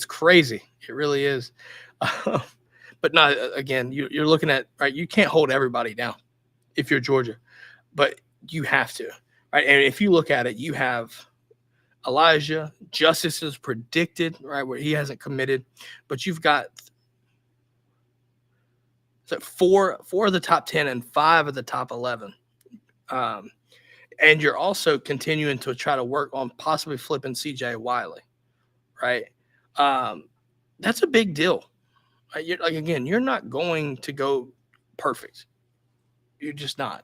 crazy. It really is. But no, again, you're looking at, right, you can't hold everybody down if you're Georgia, but you have to, right? And if you look at it, you have Elijah, Justice is predicted, right, where he hasn't committed, but you've got four of the top 10 and 5 of the top 11. And you're also continuing to try to work on possibly flipping CJ Wiley, right? That's a big deal. Right? You're not going to go perfect. You're just not.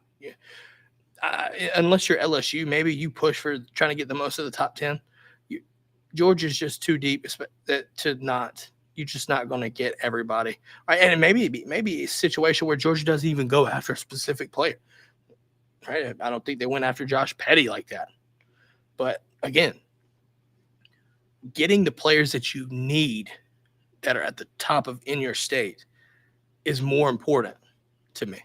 Unless you're LSU, maybe you push for trying to get the most of the top 10. Georgia's just too deep you're just not going to get everybody. Right? And maybe a situation where Georgia doesn't even go after a specific player. Right? I don't think they went after Josh Petty like that. But again, getting the players that you need that are at the top in your state is more important to me.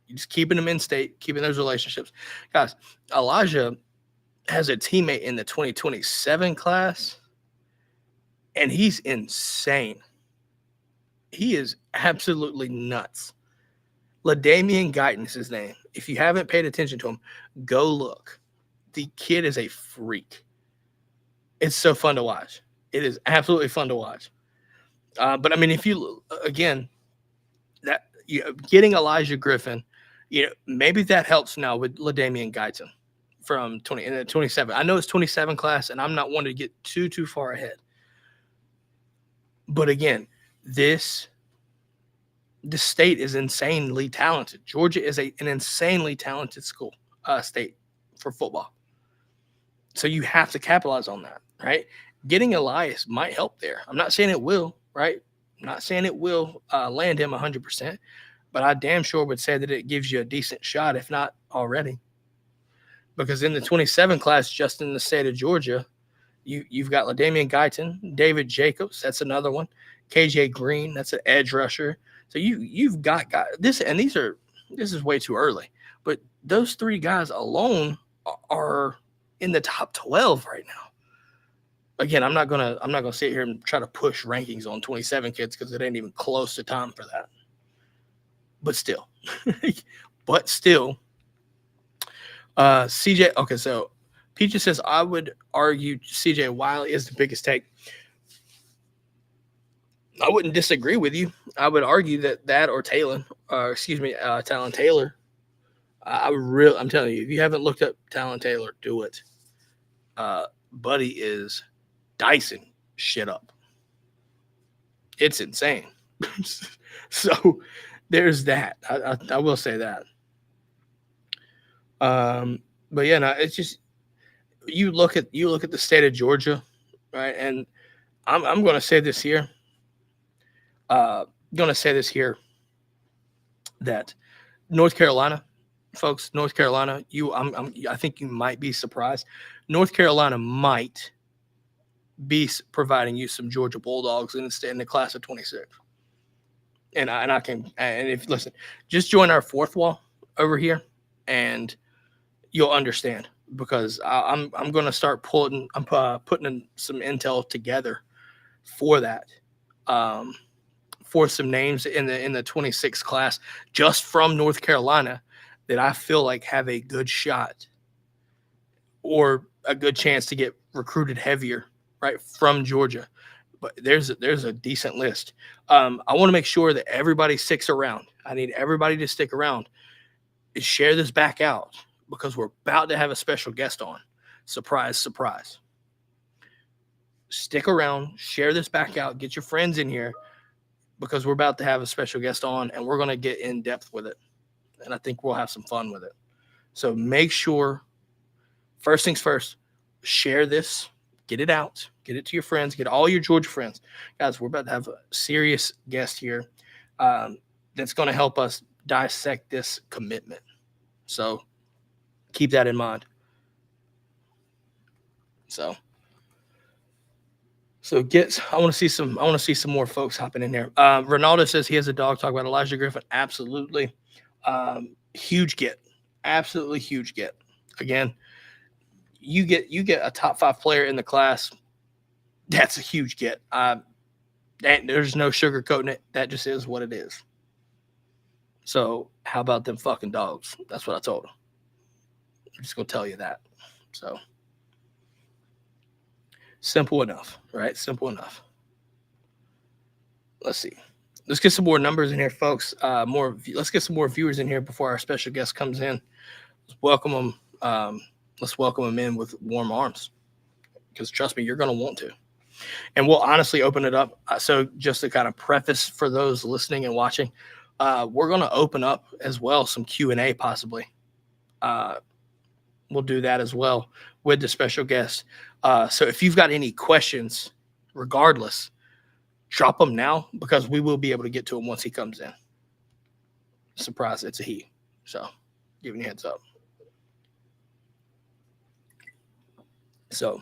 You're just keeping them in state, keeping those relationships. Guys, Elijah has a teammate in the 2027 class, and he's insane. He is absolutely nuts. LaDamian Guyton is his name. If you haven't paid attention to him, go look. The kid is a freak. It's so fun to watch. It is absolutely fun to watch. But I mean, if you again, getting Elijah Griffin, maybe that helps now with LaDamian Guyton from 27. I know it's 27 class, and I'm not wanting to get too far ahead. But again, this state is insanely talented. Georgia is an insanely talented state for football. So you have to capitalize on that, right? Getting Elias might help there. I'm not saying it will, right? I'm not saying it will land him 100%, but I damn sure would say that it gives you a decent shot, if not already. Because in the 27 class, just in the state of Georgia, you've got LaDamian Guyton, David Jacobs, that's another one, KJ Green, that's an edge rusher. So you've got guys, this is way too early, but those three guys alone are in the top 12 right now. Again, I'm not gonna sit here and try to push rankings on 27 kids because it ain't even close to time for that. But still, CJ. Okay, so Peaches says I would argue CJ Wiley is the biggest take. I wouldn't disagree with you. I would argue that or Talon, Talon Taylor. I'm telling you, if you haven't looked up Talon Taylor, do it. Buddy is dicing shit up. It's insane. So there's that. I will say that. But yeah, no, it's just you look at the state of Georgia, right? And I'm going to say this here. That North Carolina, folks, I think you might be surprised. North Carolina might be providing you some Georgia Bulldogs in the class of 26. Listen, just join our fourth wall over here, and you'll understand because I'm going to start putting in some intel together for that. For some names in the 26 class just from North Carolina that I feel like have a good shot or a good chance to get recruited heavier, right, from Georgia. But there's a decent list. I want to make sure that everybody sticks around. I need everybody to stick around and share this back out because we're about to have a special guest on. Surprise, surprise. Stick around, share this back out, get your friends in here, because we're about to have a special guest on and we're going to get in depth with it. And I think we'll have some fun with it. So make sure, first things first, share this, get it out, get it to your friends, get all your Georgia friends. Guys, we're about to have a serious guest here that's going to help us dissect this commitment. So keep that in mind. So I want to see some more folks hopping in there. Ronaldo says he has a dog talk about Elijah Griffin. Absolutely. Huge get. Absolutely huge get. Again, you get a top 5 player in the class. That's a huge get. There's no sugarcoating it. That just is what it is. So how about them fucking dogs? That's what I told him. I'm just going to tell you that. So simple enough, right? Simple enough. Let's see. Let's get some more numbers in here, folks. Let's get some more viewers in here before our special guest comes in. Let's welcome them. Let's welcome them in with warm arms, because trust me, you're going to want to. And we'll honestly open it up. So just to kind of preface for those listening and watching, we're going to open up as well some Q&A possibly. We'll do that as well with the special guest. So if you've got any questions, regardless, drop them now because we will be able to get to him once he comes in. Surprise, it's a he. So giving you a heads up. So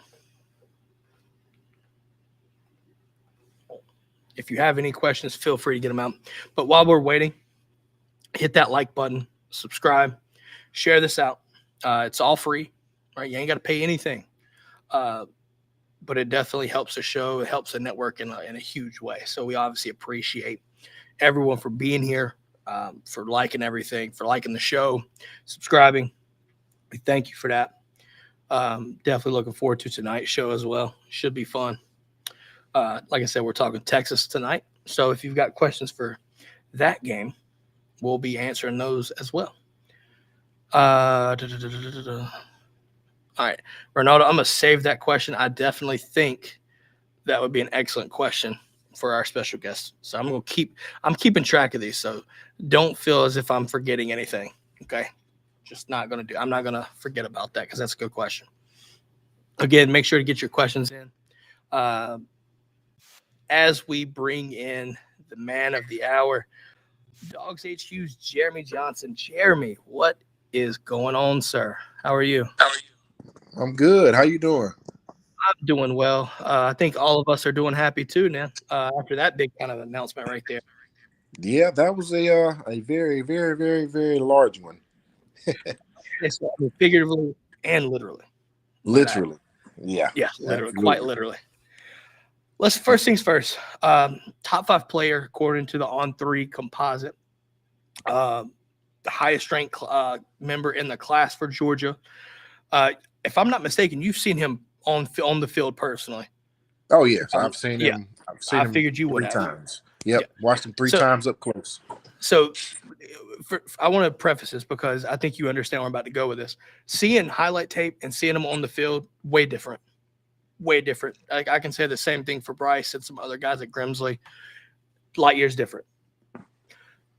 if you have any questions, feel free to get them out. But while we're waiting, hit that like button, subscribe, share this out. It's all free, right? You ain't got to pay anything. but it definitely helps the show. It helps the network in a huge way. So we obviously appreciate everyone for being here, for liking everything, for liking the show, subscribing. We thank you for that. Definitely looking forward to tonight's show as well. Should be fun. Like I said, we're talking Texas tonight. So if you've got questions for that game, we'll be answering those as well. All right, Ronaldo, I'm gonna save that question. I definitely think that would be an excellent question for our special guest. So I'm keeping track of these. So don't feel as if I'm forgetting anything. Okay, I'm not gonna forget about that because that's a good question. Again, make sure to get your questions in. As we bring in the man of the hour, Dogs HQ's Jeremy Johnson. Jeremy, what is going on, sir? How are you? I'm good. How you doing? I'm doing well. I think all of us are doing happy too now. After that big kind of announcement right there. Yeah, that was a very, very, very, very large one. It's figuratively and literally. Literally. Yeah, Yeah, literally, quite absolutely. literally. Let's first things first. Top 5 player according to the On3 composite. The highest ranked member in the class for Georgia. If I'm not mistaken, you've seen him on the field personally. Oh yes, I've seen Yeah, him. I've seen I him figured you would 3 have. times. Yep, Yeah. watched him 3 So- times up close. So I want to preface this because I think you understand where I'm about to go with this. Seeing highlight tape and seeing him on the field, way different. Way different. I can say the same thing for Bryce and some other guys at Grimsley. Light years different.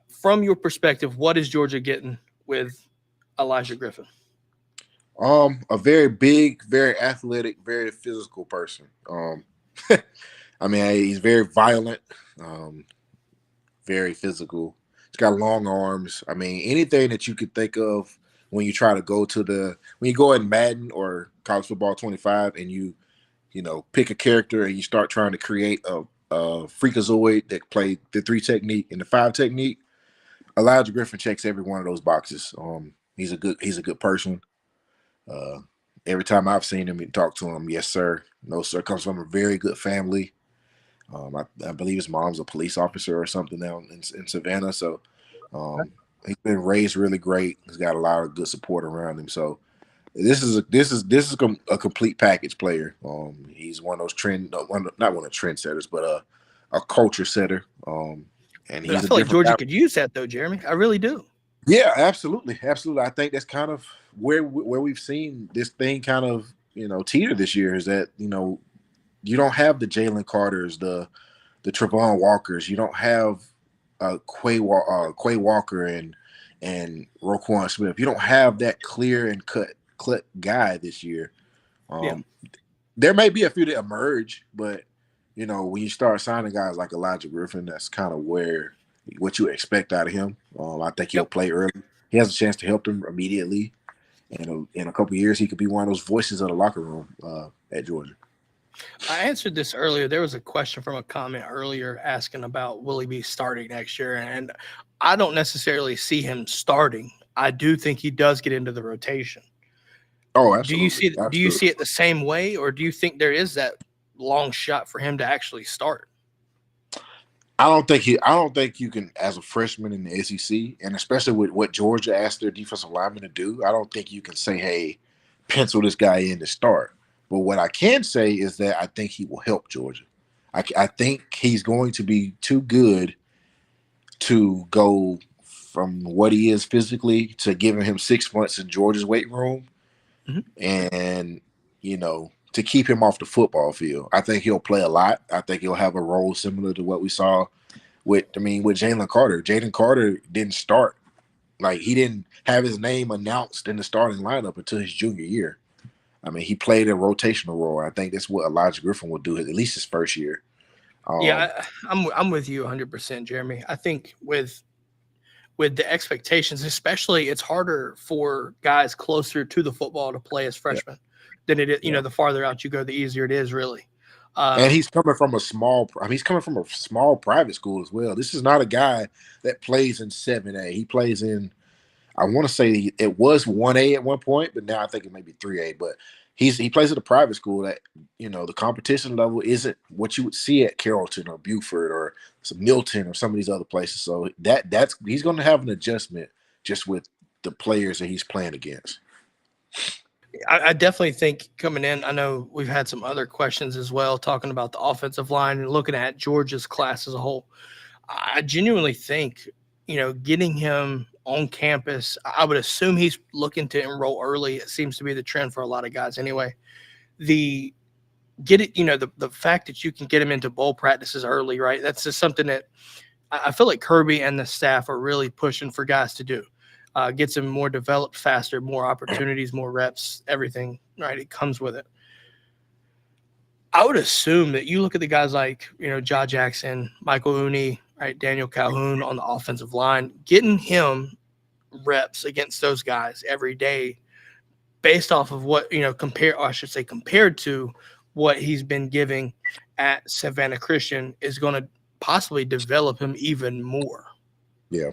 From your perspective, what is Georgia getting with Elijah Griffin? A very big, very athletic, very physical person. I mean, he's very violent, very physical. He's got long arms. I mean, anything that you could think of when you try to when you go in Madden or College Football 25 and you pick a character and you start trying to create a freakazoid that played the 3 technique and the 5 technique. Elijah Griffin checks every one of those boxes. He's a good person. Every time I've seen him and talked to him, yes sir, no sir, comes from a very good family. I believe his mom's a police officer or something now in Savannah. So he's been raised really great. He's got a lot of good support around him. So this is a complete package player. He's one of those not one of the trendsetters, but a culture setter. And I feel like Georgia could use that though, Jeremy. I really do. Yeah, absolutely. I think that's kind of where we've seen this thing kind of teeter this year, is that you don't have the Jalen Carters, the Trevon Walkers, you don't have Quay Walker and Roquan Smith. You don't have that clear and cut guy this year. There may be a few that emerge, but when you start signing guys like Elijah Griffin, that's kind of what you expect out of him. I think he'll play early. He has a chance to help them immediately, and in a couple of years, he could be one of those voices of the locker room at Georgia. I answered this earlier. There was a question from a comment earlier asking about will he be starting next year, and I don't necessarily see him starting. I do think he does get into the rotation. Oh, absolutely. Do you see it the same way, or do you think there is that long shot for him to actually start? I don't think you can, as a freshman in the SEC, and especially with what Georgia asked their defensive linemen to do, I don't think you can say, hey, pencil this guy in to start. But what I can say is that I think he will help Georgia. I think he's going to be too good to go from what he is physically to giving him 6 months in Georgia's weight room, and to keep him off the football field. I think he'll play a lot. I think he'll have a role similar to what we saw with Jalen Carter. Jalen Carter didn't start. Like, he didn't have his name announced in the starting lineup until his junior year. I mean, he played a rotational role. I think that's what Elijah Griffin will do at least his first year. I'm with you 100%, Jeremy. I think with the expectations, especially, it's harder for guys closer to the football to play as freshmen than it is. The farther out you go, the easier it is, really. And he's coming from a small private school as well. This is not a guy that plays in 7A. He plays in, I want to say it was 1A at one point, but now I think it may be 3A. But he plays at a private school that, the competition level isn't what you would see at Carrollton or Buford or some Milton or some of these other places. So that's he's going to have an adjustment just with the players that he's playing against. I definitely think coming in, I know we've had some other questions as well, talking about the offensive line and looking at Georgia's class as a whole. I genuinely think, getting him on campus, I would assume he's looking to enroll early. It seems to be the trend for a lot of guys anyway. The fact that you can get him into bowl practices early, right? That's just something that I feel like Kirby and the staff are really pushing for guys to do. Gets them more developed faster, more opportunities, more reps, everything, right? It comes with it. I would assume that you look at the guys like, Ja Jackson, Michael Uni, right, Daniel Calhoun on the offensive line, getting him reps against those guys every day based off of what, compared to what he's been giving at Savannah Christian is going to possibly develop him even more. Yeah,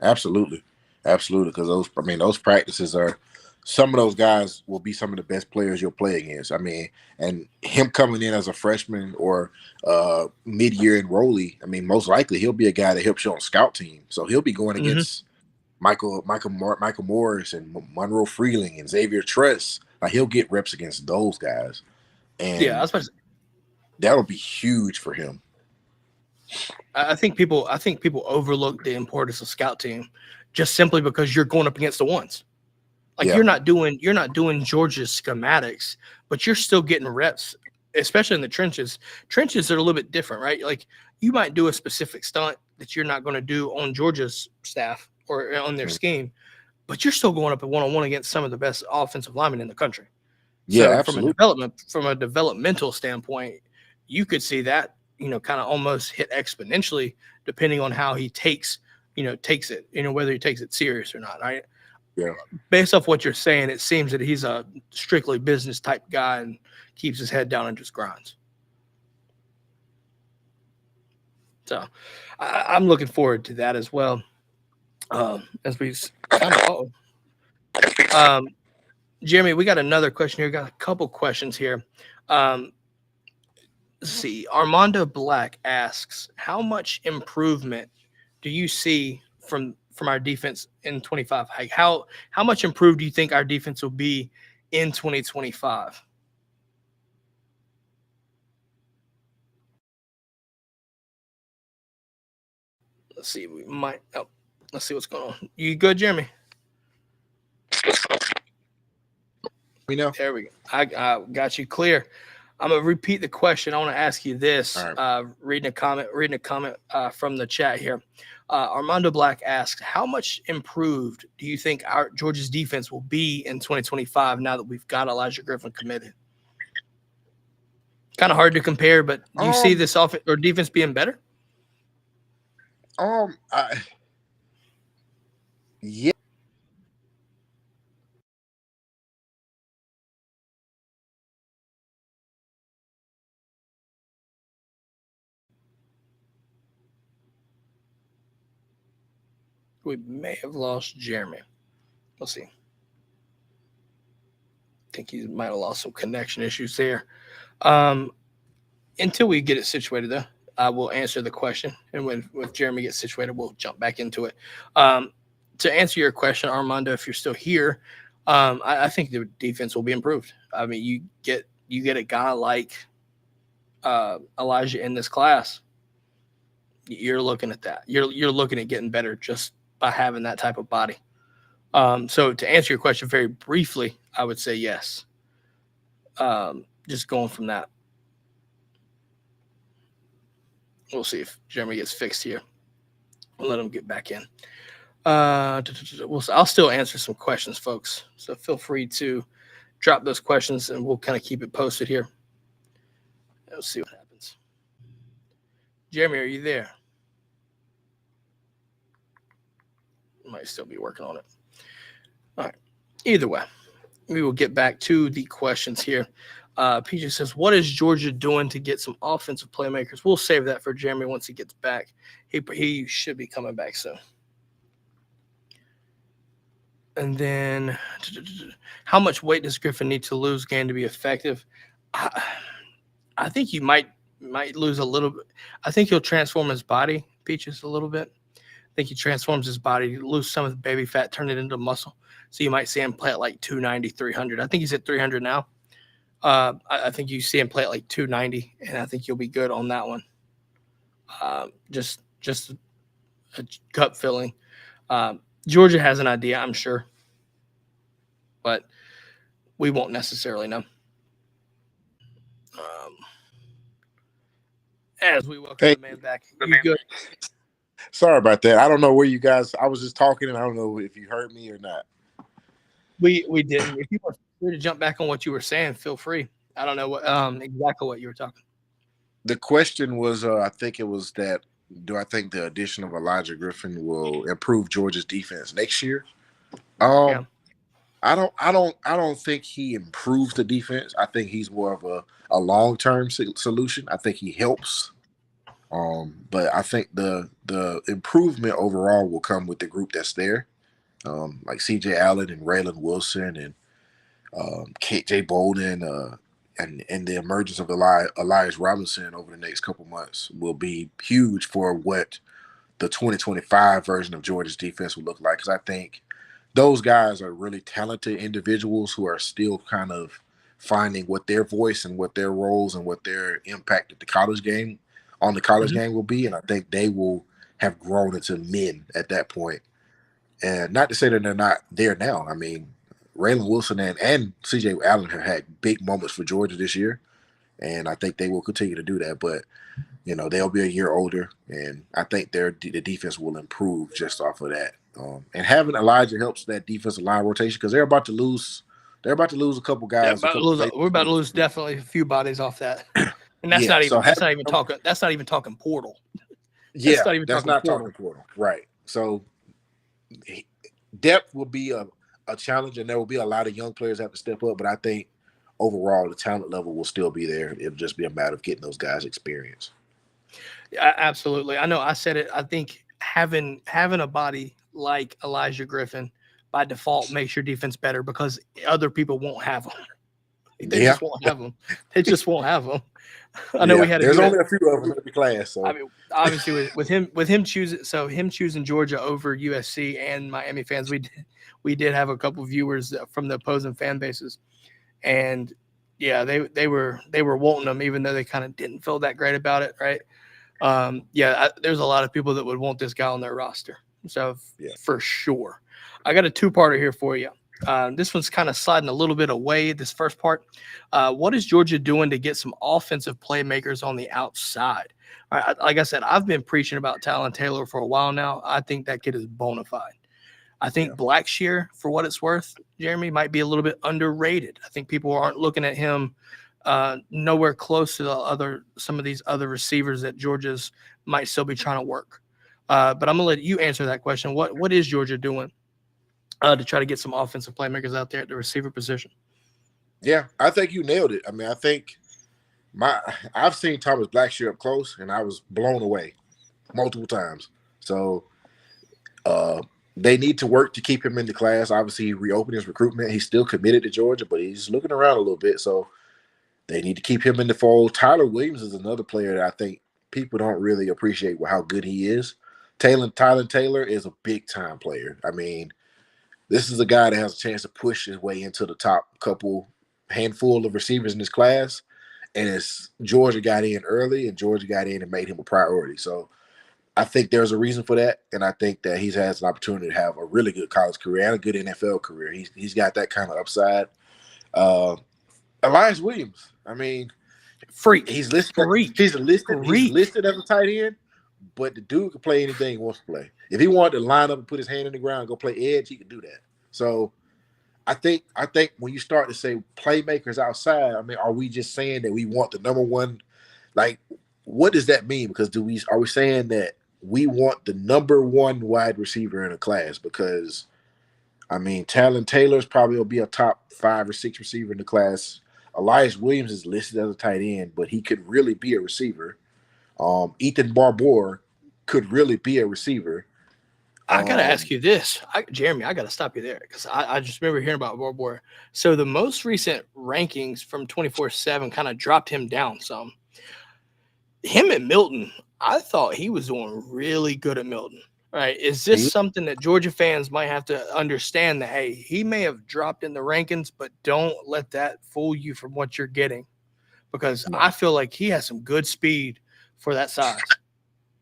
absolutely. Absolutely. Because those practices are, some of those guys will be some of the best players you'll play against. And him coming in as a freshman or mid-year enrollee, most likely he'll be a guy that helps you on scout team. So he'll be going against Michael Morris and Monroe Freeling and Xavier Truss. Like, he'll get reps against those guys. And yeah, I was about to say, that'll be huge for him. I think people overlook the importance of scout team just simply because you're going up against the ones. Like, you're not doing Georgia's schematics, but you're still getting reps, especially in the trenches. Trenches are a little bit different, right? Like, you might do a specific stunt that you're not going to do on Georgia's staff or on their scheme, but you're still going up at one-on-one against some of the best offensive linemen in the country. Yeah, So absolutely. from a developmental standpoint, you could see that, kind of almost hit exponentially depending on how he takes it, whether he takes it serious or not, right? Yeah. Based off what you're saying, it seems that he's a strictly business type guy and keeps his head down and just grinds. So I'm looking forward to that as well. As we kind of, Jeremy, we got another question here. Got a couple questions here. Let's see. Armando Black asks, how much improvement do you see from our defense in 25? Like, how much improved do you think our defense will be in 2025? Let's see. Let's see what's going on. You good, Jeremy? There we go. I got you clear. I'm gonna repeat the question. I want to ask you this. Right. Reading a comment from the chat here. Armando Black asks, how much improved do you think our Georgia's defense will be in 2025 now that we've got Elijah Griffin committed? Kind of hard to compare, but do you see this offense or defense being better? Yeah. We may have lost Jeremy. We'll see. I think he might have lost some connection issues there. Until we get it situated, though, I will answer the question. And when Jeremy gets situated, we'll jump back into it. To answer your question, Armando, if you're still here, I think the defense will be improved. You get a guy like Elijah in this class, you're looking at that. You're looking at getting better just by having that type of body. So to answer your question very briefly, I would say yes. Just going from that. We'll see if Jeremy gets fixed here. We'll let him get back in. I'll still answer some questions, folks. So feel free to drop those questions, and we'll kind of keep it posted here. Let's see what happens. Jeremy, are you there? Might still be working on it. All right. Either way, we will get back to the questions here. PJ says, what is Georgia doing to get some offensive playmakers? We'll save that for Jeremy once he gets back. He should be coming back soon. And then, how much weight does Griffin need to lose game to be effective? I, I think you might lose a little bit. I think he'll transform his body, Peaches, a little bit. I think he transforms his body, lose some of the baby fat, turn it into muscle. So you might see him play at like 290, 300. I think he's at 300 now. I think you see him play at like 290, and I think you'll be good on that one. Just a gut feeling. Georgia has an idea, I'm sure, but we won't necessarily know. Um, as we welcome Hey, the man back, you good? sorry about that. I don't know where you guys. I was just talking, and I don't know if you heard me or not. We didn't. If you want to jump back on what you were saying, feel free. I don't know what exactly what you were talking. The question was, I think it was that. Do I think the addition of Elijah Griffin will improve Georgia's defense next year? Yeah. I don't think he improves the defense. I think he's more of a long-term solution. I think he helps. But I think the improvement overall will come with the group that's there. Like CJ Allen and Raylan Wilson and KJ Bolden, and the emergence of Elias Robinson over the next couple months will be huge for what the 2025 version of Georgia's defense will look like. Because I think those guys are really talented individuals who are still kind of finding what their voice and what their roles and what their impact at the college game will be. And I think they will have grown into men at that point. And not to say that they're not there now. I mean, Raylan Wilson and CJ Allen have had big moments for Georgia this year. And I think they will continue to do that. But, they'll be a year older. And I think the defense will improve just off of that. And having Elijah helps that defensive line rotation because they're about to lose a couple guys. We're about to lose definitely a few bodies off that, and that's Yeah, not even talking. That's not even talking portal. Yeah, That's not even talking portal. Talking portal, right? So depth will be a challenge, and there will be a lot of young players that have to step up. But I think overall, the talent level will still be there. It'll just be a matter of getting those guys experience. Yeah, absolutely. I know. I said it. I think having a body like Elijah Griffin by default makes your defense better because other people won't have them. They just won't have them. They just won't have them. I know we had. There's only a few of them in every class. So I mean, obviously, with him choosing Georgia over USC and Miami fans, we did have a couple viewers from the opposing fan bases, and yeah, they were wanting them even though they kind of didn't feel that great about it, right? There's a lot of people that would want this guy on their roster, so for sure. I got a two-parter here for you. This one's kind of sliding a little bit away, this first part. What is Georgia doing to get some offensive playmakers on the outside? All right, like I said, I've been preaching about Talon Taylor for a while now. I think that kid is bona fide. I think Blackshear, for what it's worth, Jeremy, might be a little bit underrated. I think people aren't looking at him nowhere close to some of these other receivers that Georgia's might still be trying to work. But I'm going to let you answer that question. What is Georgia doing to try to get some offensive playmakers out there at the receiver position? Yeah, I think you nailed it. I mean, I think I've seen Thomas Blackshear up close, and I was blown away multiple times. So they need to work to keep him in the class. Obviously, he reopened his recruitment. He's still committed to Georgia, but he's looking around a little bit. So they need to keep him in the fold. Tyler Williams is another player that I think people don't really appreciate how good he is. Tyler Taylor is a big-time player. I mean, this is a guy that has a chance to push his way into the top handful of receivers in this class. And it's Georgia got in early, and Georgia got in and made him a priority. So I think there's a reason for that, and I think that he has an opportunity to have a really good college career and a good NFL career. He's got that kind of upside. Elias Williams, I mean, freak. He's listed. He's listed as a tight end, but the dude can play anything he wants to play. If he wanted to line up and put his hand in the ground and go play edge, he could do that. So I think when you start to say playmakers outside, I mean, are we just saying that we want the number one? Like, what does that mean? Because are we saying that we want the number one wide receiver in a class? Because I mean, Talon Taylor's probably will be a top 5 or 6 receiver in the class. Elias Williams is listed as a tight end, but he could really be a receiver. Ethan Barbour could really be a receiver. I gotta ask you this, Jeremy. I gotta stop you there because I just remember hearing about Borbor. So the most recent rankings from 24/7 kind of dropped him down some. Him at Milton, I thought he was doing really good at Milton. Right? Is this He, something that Georgia fans might have to understand that hey, he may have dropped in the rankings, but don't let that fool you from what you're getting because no. I feel like he has some good speed for that size.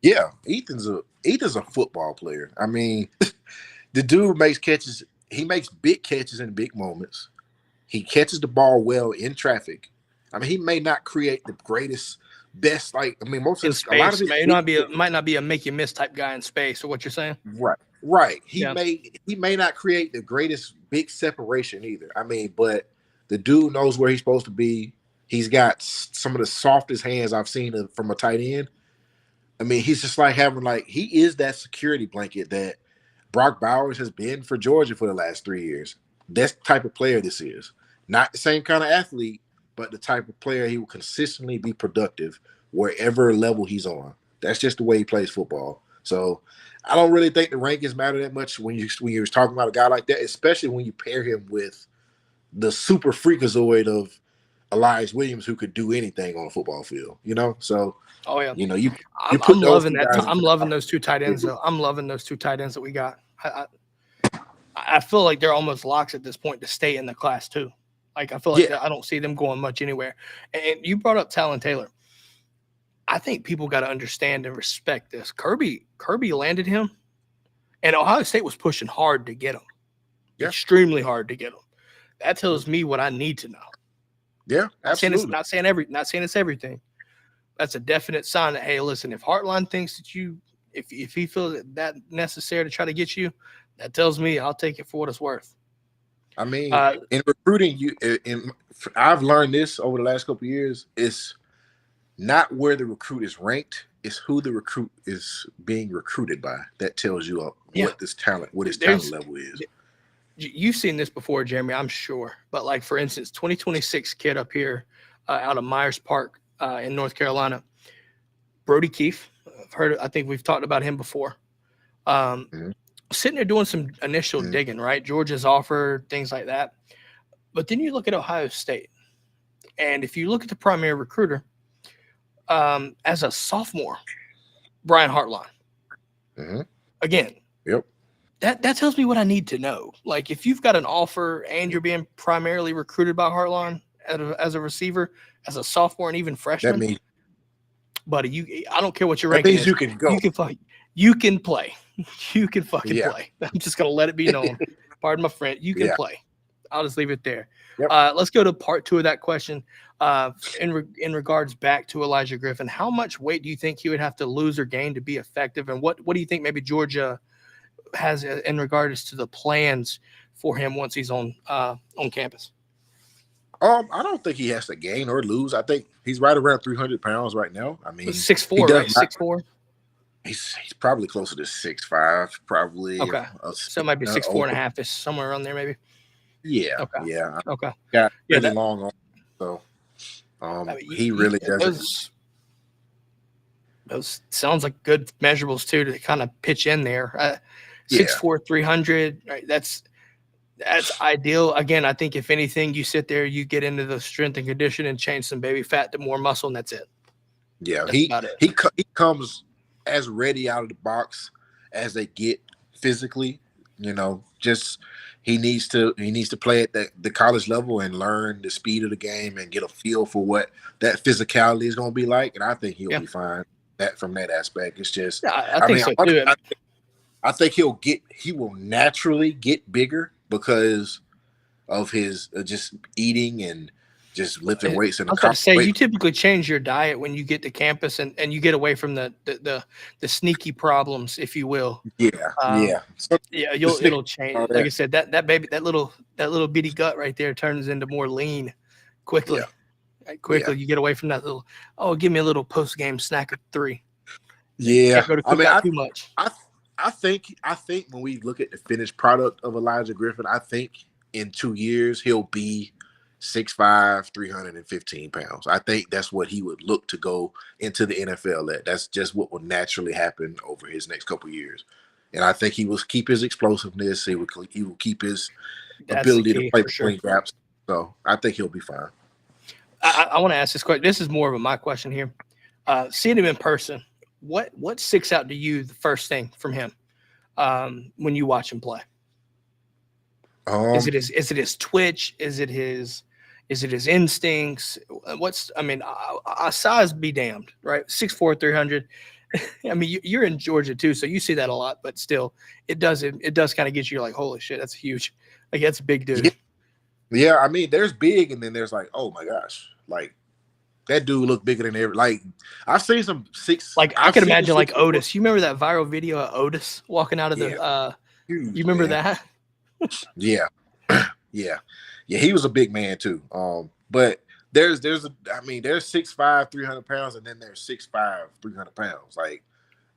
Yeah, Ethan's a football player. I mean, the dude makes catches. He makes big catches in big moments. He catches the ball well in traffic. I mean, he may not create the greatest, best. Like I mean, In a lot of space, his big, might not be a make you miss type guy in space. Or what you're saying? right. Yeah, He may not create the greatest big separation either. I mean, but the dude knows where he's supposed to be. He's got some of the softest hands I've seen from a tight end. I mean, he's just like he is that security blanket that Brock Bowers has been for Georgia for the last 3 years. That's the type of player this is. Not the same kind of athlete, but the type of player he will consistently be productive wherever level he's on. That's just the way he plays football. So I don't really think the rankings matter that much when you're talking about a guy like that, especially when you pair him with the super freakazoid of Elias Williams who could do anything on a football field, So oh yeah. you I'm put those loving two that. guys I'm into loving those two tight ends though. I'm loving those two tight ends that we got. I feel like they're almost locks at this point to stay in the class too. Like I feel like yeah, I don't see them going much anywhere. And you brought up Talon Taylor. I think people got to understand and respect this. Kirby landed him, and Ohio State was pushing hard to get him, yeah, extremely hard to get him. That tells me what I need to know. yeah, absolutely. Not saying it's everything. That's a definite sign that hey, listen, if Heartline thinks that if he feels that necessary to try to get you, that tells me I'll take it for what it's worth. I mean, in recruiting, I've learned this over the last couple of years. It's not where the recruit is ranked; it's who the recruit is being recruited by. That tells you what his talent level is. You've seen this before, Jeremy, I'm sure. But like for instance, 2026 kid up here out of Myers Park in North Carolina, Brody Keefe. I think we've talked about him before. Sitting there doing some initial digging, right? Georgia's offer, things like that. But then you look at Ohio State, and if you look at the primary recruiter, as a sophomore, Brian Hartline. Again, yep. That tells me what I need to know. Like if you've got an offer and you're being primarily recruited by Hartline as a receiver, as a sophomore and even freshman, that means, buddy, I don't care what your ranking is. You can go. You can fight. You can play. You can fucking play. I'm just gonna let it be known. Pardon my friend. You can play. I'll just leave it there. Yep. Let's go to part 2 of that question. In regards back to Elijah Griffin, how much weight do you think he would have to lose or gain to be effective? And what do you think maybe Georgia has in regards to the plans for him once he's on campus? I don't think he has to gain or lose. I think he's right around 300 pounds right now. I mean, 6'4", right? 6'4". He's probably closer to 6'5", probably. Okay. So it might be 6'4" and a half, somewhere around there, maybe. Yeah. Okay. Yeah. Okay. Got really long arms, so he really doesn't. Those sounds like good measurables too to kind of pitch in there. 6'4", 300. Right, that's ideal. Again, I think if anything, you sit there, you get into the strength and condition and change some baby fat to more muscle, and that's it. Yeah, that's he comes as ready out of the box as they get physically. Just he needs to play at the college level and learn the speed of the game and get a feel for what that physicality is going to be like. And I think he'll be fine from that aspect. It's just, I think so too. I think he will naturally get bigger because of his just eating and just lifting weights in the college. Say you typically change your diet when you get to campus and you get away from the sneaky problems, if you will. It'll change. Like I said, that baby, that little bitty gut right there turns into more lean quickly. You get away from that little. Oh, give me a little post game snack of 3. Yeah, can't go to cook too much. I think when we look at the finished product of Elijah Griffin, I think in 2 years he'll be 6'5", 315 pounds. I think that's what he would look to go into the NFL at. That's just what will naturally happen over his next couple of years. And I think he will keep his explosiveness. He will keep his That's the ability to key play for sure. between gaps. So I think he'll be fine. I want to ask this question. This is more of my question here. Seeing him in person, what sticks out to you the first thing from him when you watch him play? Is it his twitch? Is it his instincts? Size be damned, right? 6'4", 300. I mean, you're in Georgia too, so you see that a lot, but still, it does kind of get you like, holy shit, that's huge. Like, that's a big dude. Yeah, I mean, there's big, and then there's like, oh my gosh, like that dude look bigger than ever. Like I've seen some six. Like I could imagine like Otis. You remember that viral video of Otis walking out of the? Huge, you remember man. that? Yeah, yeah. He was a big man too. But there's 6'5", 300 pounds, and then there's 6'5", 300 pounds. Like,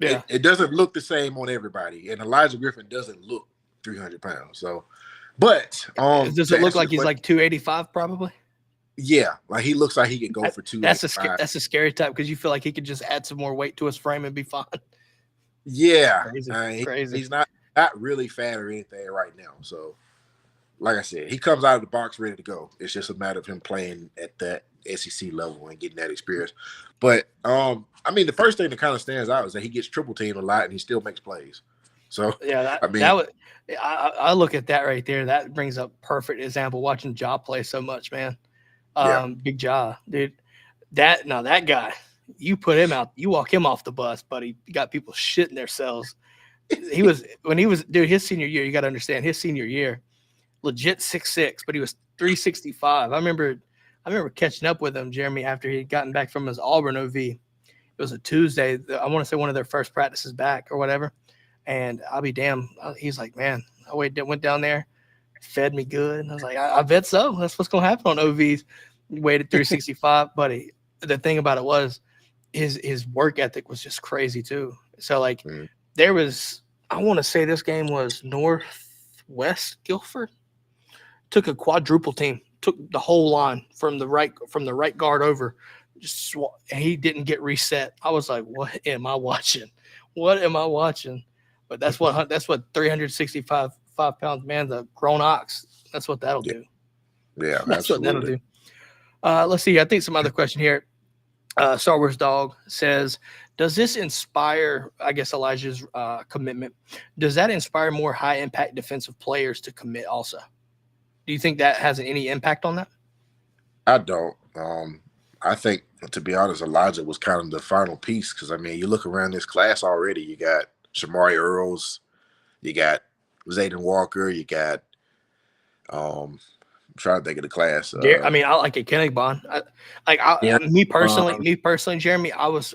it doesn't look the same on everybody. And Elijah Griffin doesn't look 300 pounds. So, but does it look like he's like 285 probably? Yeah, like he looks like he could go for 285. That's a scary type because you feel like he could just add some more weight to his frame and be fine. Yeah, crazy. He's not really fat or anything right now. So, like I said, he comes out of the box ready to go. It's just a matter of him playing at that SEC level and getting that experience. But I mean, the first thing that kind of stands out is that he gets triple teamed a lot and he still makes plays. So yeah, I look at that right there. That brings up perfect example watching Ja play so much, man. Big Ja, dude. That guy, you put him out, you walk him off the bus, buddy. You got people shitting themselves. His senior year, you got to understand, his senior year, legit 6'6", but he was 365. I remember catching up with him, Jeremy, after he had gotten back from his Auburn OV. It was a Tuesday. I want to say one of their first practices back or whatever. And I'll be damned. He's like, man, I went down there, fed me good. And I was like, I bet so. That's what's going to happen on OVs. Weighted 365, buddy. The thing about it was his work ethic was just crazy too. So like there was, I want to say this game was Northwest Guilford. Took a quadruple team, took the whole line from the right guard over. And he didn't get reset. I was like, what am I watching? But that's what 365 pounds, man, the grown ox. That's what that'll do. Yeah, that's absolutely. what that'll do. Let's see. I think some other question here. Star Wars Dog says, does this inspire, I guess, Elijah's commitment? Does that inspire more high impact defensive players to commit also? Do you think that has any impact on that? I don't. I think, to be honest, Elijah was kind of the final piece because, I mean, you look around this class already, you got Shamari Earls, you got Zayden Walker, you got I'm trying to think of the class. I mean, I like a Kennegbon. Me personally, Jeremy, I was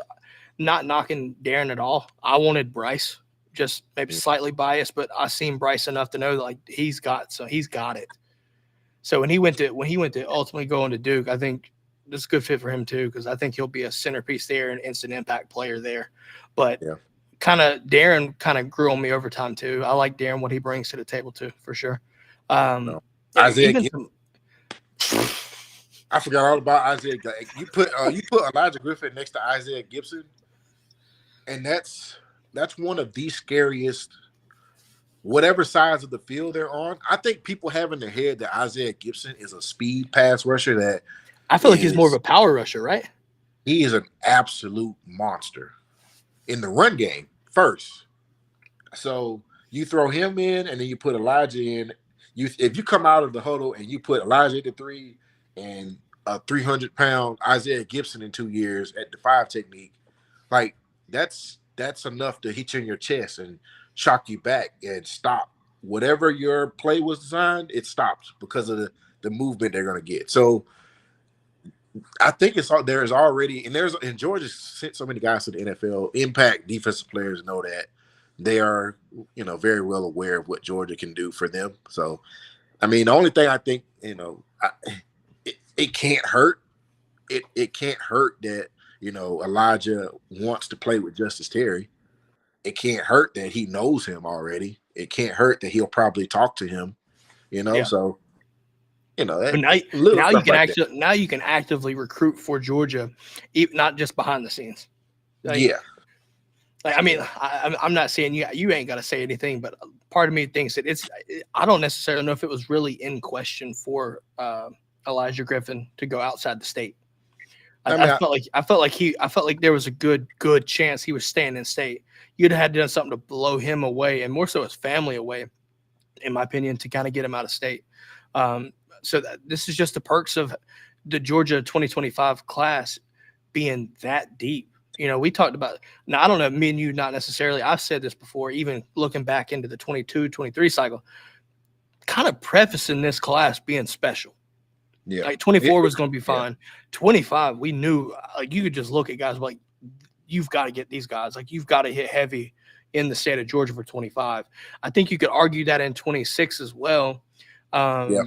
not knocking Darren at all. I wanted Bryce, just maybe slightly biased, but I seen Bryce enough to know that, like, he's got it. So when he went to ultimately going to Duke, I think this is a good fit for him too, because I think he'll be a centerpiece there, an instant impact player there. But Darren kind of grew on me over time too. I like Darren, what he brings to the table too, for sure. Isaiah Gibson. I forgot all about Isaiah. You put Elijah Griffin next to Isaiah Gibson, and that's one of the scariest. Whatever sides of the field they're on, I think people have in their head that Isaiah Gibson is a speed pass rusher. That I feel like he's more of a power rusher, right? He is an absolute monster in the run game first. So you throw him in, and then you put Elijah in. If you come out of the huddle and you put Elijah at the 3 and a 300-pound Isaiah Gibson in 2 years at the 5 technique, like that's enough to hit you in your chest and shock you back and stop whatever your play was designed. It stops because of the movement they're going to get. So I think there's already, and Georgia sent so many guys to the NFL. Impact defensive players know that. They are, very well aware of what Georgia can do for them. So, I mean, the only thing I think, it can't hurt. It can't hurt that, Elijah wants to play with Justice Terry. It can't hurt that he knows him already. It can't hurt that he'll probably talk to him, So, now you can actively recruit for Georgia, not just behind the scenes. Like, I mean, Yeah. I'm not saying you ain't got to say anything, but part of me thinks that I don't necessarily know if it was really in question for Elijah Griffin to go outside the state. I I mean, felt like there was a good chance he was staying in state. You'd have had to done something to blow him away, and more so his family away, in my opinion, to kind of get him out of state. Um, this is just the perks of the Georgia 2025 class being that deep. You know, we talked about, now I don't know, me and you, not necessarily. I've said this before, even looking back into the 22-23 cycle, kind of prefacing this class being special. yeah. Like 24 It- was going to be yeah. fine. 25, we knew, like, you could just look at guys like, you've got to get these guys. Like, you've got to hit heavy in the state of Georgia for 25. I think you could argue that in 26 as well. Yeah.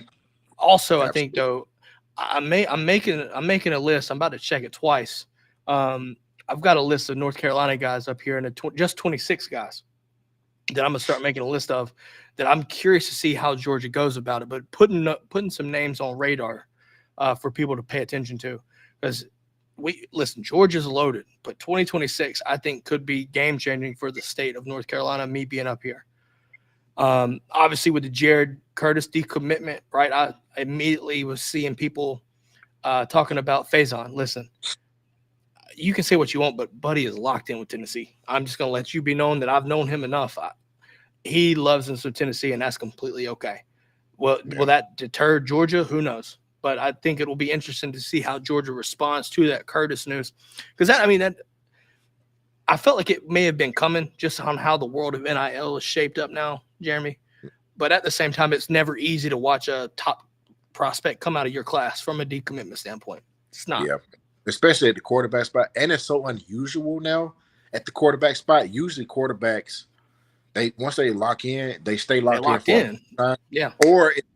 Also, I think, Absolutely. though, I'm making a list. I'm about to check it twice. I've got a list of North Carolina guys up here, and just 26 guys that I'm gonna start making a list of. That I'm curious to see how Georgia goes about it, but putting some names on radar for people to pay attention to, because Georgia's loaded, but 2026 I think could be game changing for the state of North Carolina. Me being up here, obviously with the Jared Curtis decommitment, right? I immediately was seeing people talking about Faison. Listen, you can say what you want, but Buddy is locked in with Tennessee. I'm just going to let you be known that I've known him enough. He loves him some Tennessee, and that's completely okay. Well, Yeah. will that deter Georgia? Who knows? But I think it will be interesting to see how Georgia responds to that Curtis news. Because I felt like it may have been coming just on how the world of NIL is shaped up now, Jeremy. But at the same time, it's never easy to watch a top prospect come out of your class from a decommitment standpoint. It's not. Yeah. Especially at the quarterback spot. And it's so unusual now at the quarterback spot. Usually quarterbacks, once they lock in, they stay locked in for a time. Yeah. Or it's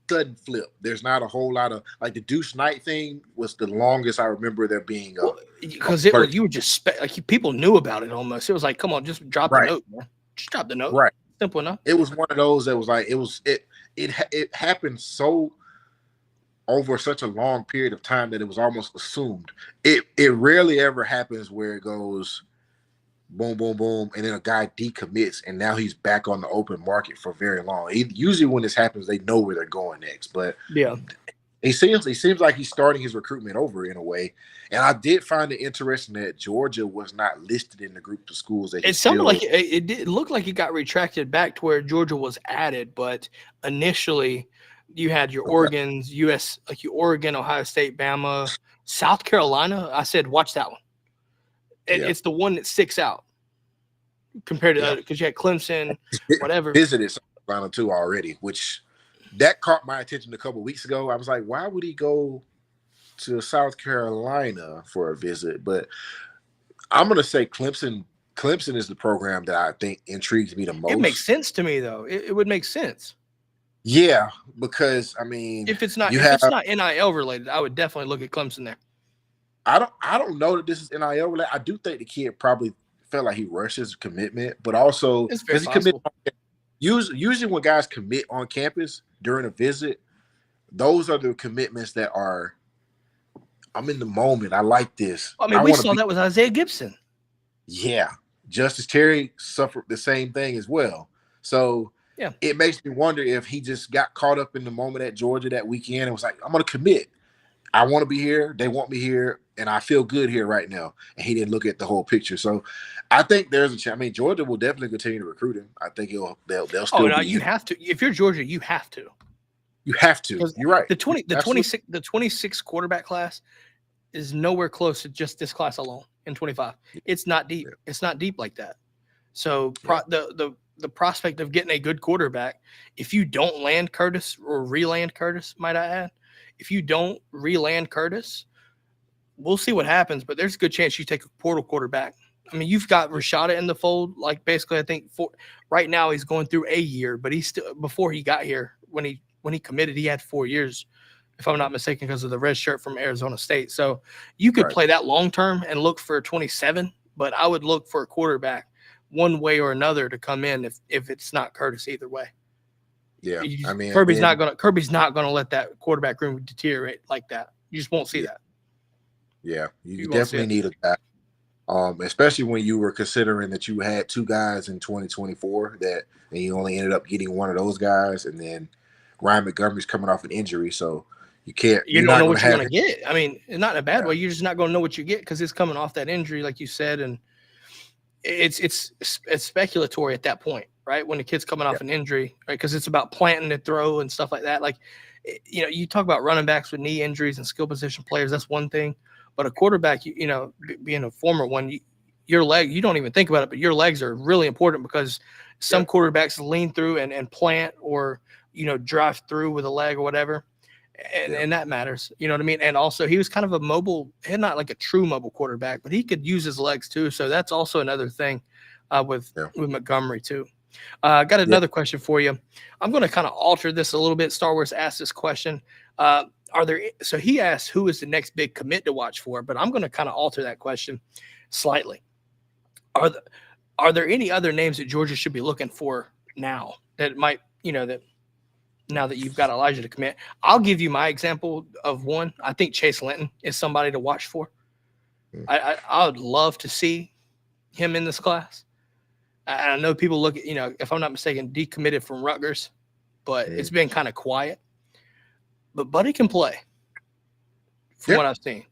sudden flip. There's not a whole lot of, like, the Deuce Knight thing was the longest I remember there being. Because you were just like, people knew about it almost. It was like, come on, just drop the note, man. Just drop the note. Right. Simple enough. It was one of those that was like, it happened so over such a long period of time that it was almost assumed. It rarely ever happens where it goes boom, boom, boom, and then a guy decommits and now he's back on the open market for very long. Usually when this happens, they know where they're going next. But yeah, it seems like he's starting his recruitment over in a way. And I did find it interesting that Georgia was not listed in the group of schools that it sounded like it looked like it got retracted back to where Georgia was added, but initially you had your Oregon's, Oregon, Ohio State, Bama, South Carolina. I said, watch that one. It's the one that sticks out compared to other, because you had Clemson, whatever. Visited South Carolina too already, which that caught my attention a couple of weeks ago. I was like, why would he go to South Carolina for a visit? But I'm going to say Clemson is the program that I think intrigues me the most. It makes sense to me, though. It would make sense. Yeah, because I mean, if it's not NIL related, I would definitely look at Clemson there. I don't know that this is NIL related. I do think the kid probably felt like he rushed his commitment, but also does he commit? Usually when guys commit on campus during a visit, those are the commitments that are, I'm in the moment. I like this. I mean, we saw that with Isaiah Gibson. Yeah. Justice Terry suffered the same thing as well. So yeah, it makes me wonder if he just got caught up in the moment at Georgia that weekend and was like, I'm going to commit. I want to be here. They want me here. And I feel good here right now. And he didn't look at the whole picture. So I think there's a chance. I mean, Georgia will definitely continue to recruit him. I think they'll still. Oh, no, you have to. If you're Georgia, you have to. You have to. You're right. The 26 quarterback class is nowhere close to just this class alone in 25. It's not deep. Yeah. It's not deep like that. So the prospect of getting a good quarterback, if you don't land Curtis or re-land Curtis, might I add, if you don't re-land Curtis, we'll see what happens. But there's a good chance you take a portal quarterback. I mean, you've got Rashada in the fold. Like, basically, I think right now he's going through a year, but he's still, before he got here, when he committed, he had 4 years, if I'm not mistaken, because of the red shirt from Arizona State. So you could play that long term and look for 27, but I would look for a quarterback one way or another to come in if it's not Curtis either way. Yeah, I mean, Kirby's not gonna let that quarterback room deteriorate like that. You just won't see that. Yeah, you definitely need a guy. Especially when you were considering that you had two guys in 2024 and you only ended up getting one of those guys, and then Ryan Montgomery's coming off an injury, so You you're don't not know going what to you're have going him. to get. I mean, not in a bad Yeah, way. You're just not going to know what you get because it's coming off that injury, like you said, and it's speculatory at that point, right? When the kid's coming yeah, off an injury, right? Because it's about planting the throw and stuff like that. Like, you talk about running backs with knee injuries and skill position players. That's one thing, but a quarterback, being a former one, your leg, you don't even think about it, but your legs are really important because yeah, some quarterbacks lean through and plant or drive through with a leg or whatever. And, yeah, and that matters, you know what I mean? And also, he was kind of a mobile, not like a true mobile quarterback, but he could use his legs too. So that's also another thing yeah, with Montgomery too. I got yeah. another question for you. I'm going to kind of alter this a little bit. Star Wars asked this question. Are there? So he asked, who is the next big commit to watch for? But I'm going to kind of alter that question slightly. Are the, are there any other names that Georgia should be looking for now that might, that now that you've got Elijah to commit? I'll give you my example of one. I think Chase Linton is somebody to watch for. Mm. I would love to see him in this class. I know people look at, if I'm not mistaken, decommitted from Rutgers, but it's Mm. been kind of quiet. But Buddy can play from Yeah, what I've seen.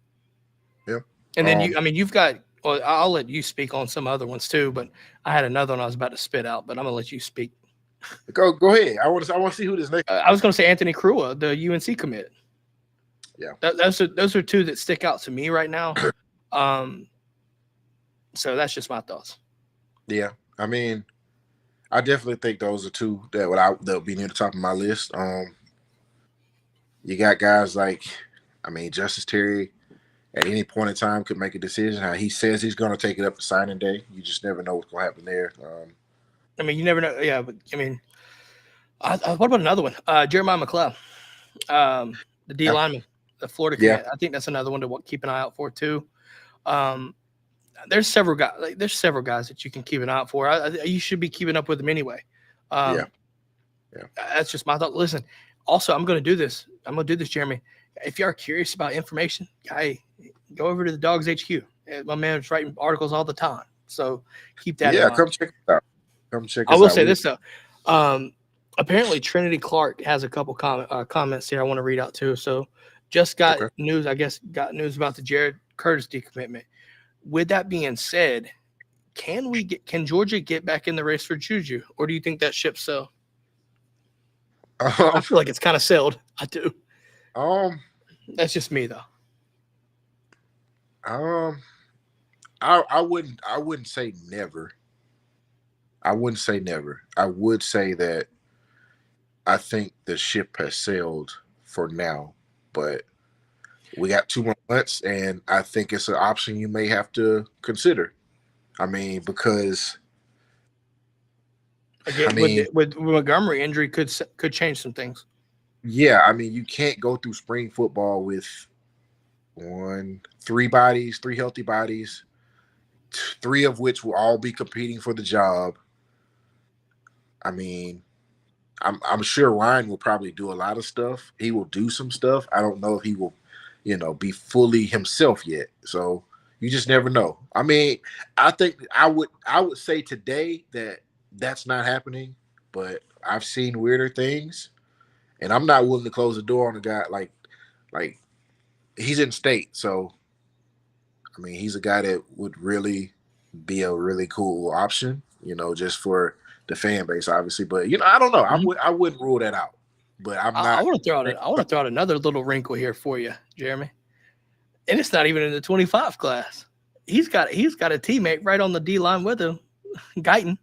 yeah. And then Um, you've got, well, I'll let you speak on some other ones too, but I had another one I was about to spit out, but I'm going to let you speak. go ahead. I want to see who this next. I was going to say Anthony Crua, the UNC commit. Yeah, Those are two that stick out to me right now. Um, so that's just my thoughts. yeah. I mean, I definitely think those are two that'll be near the top of my list. You got guys like, I mean, Justice Terry at any point in time could make a decision. How he says he's going to take it up to signing day. You just never know what's going to happen there. I mean, you never know. Yeah, but I mean, what about another one? Jeremiah McLeod, the D Yeah, lineman, the Florida yeah, commit. I think that's another one to keep an eye out for too. Um, there's several guys. Like, there's several guys that you can keep an eye out for. You should be keeping up with them anyway. yeah, Um, yeah. that's just my thought. Listen, also, I'm going to do this. I'm going to do this, Jeremy. If you are curious about information, hey, go over to the Dogs HQ. My man's writing articles all the time, so keep that in Yeah, mind. come check us out. Come check I us will out. say this though. Apparently, Trinity Clark has a couple comments here I want to read out too. So, just got Okay. news. I guess got news about the Jared Curtis decommitment. With that being said, can Georgia get back in the race for Juju, or do you think that ship sailed? I Um, feel like it's kind of sailed. I do. um, That's just me though. um, I wouldn't say never. I wouldn't say never. I would say that I think the ship has sailed for now, but we got 2 more months, and I think it's an option you may have to consider. I mean, because I Again, mean, with Montgomery injury could change some things. yeah, I mean, you can't go through spring football with three healthy bodies, three of which will all be competing for the job. I mean, I'm sure Ryan will probably do a lot of stuff. He will do some stuff. I don't know if he will, be fully himself yet. So you just never know. I mean, I think I would say today that that's not happening, but I've seen weirder things, and I'm not willing to close the door on a guy like he's in state. So I mean, he's a guy that would really be a really cool option, just for the fan base, obviously. But I don't know. Mhm. I wouldn't rule that out. But I'm I not. want to throw out another little wrinkle here for you, Jeremy. And it's not even in the 25 class. He's got a teammate right on the D line with him, Guyton,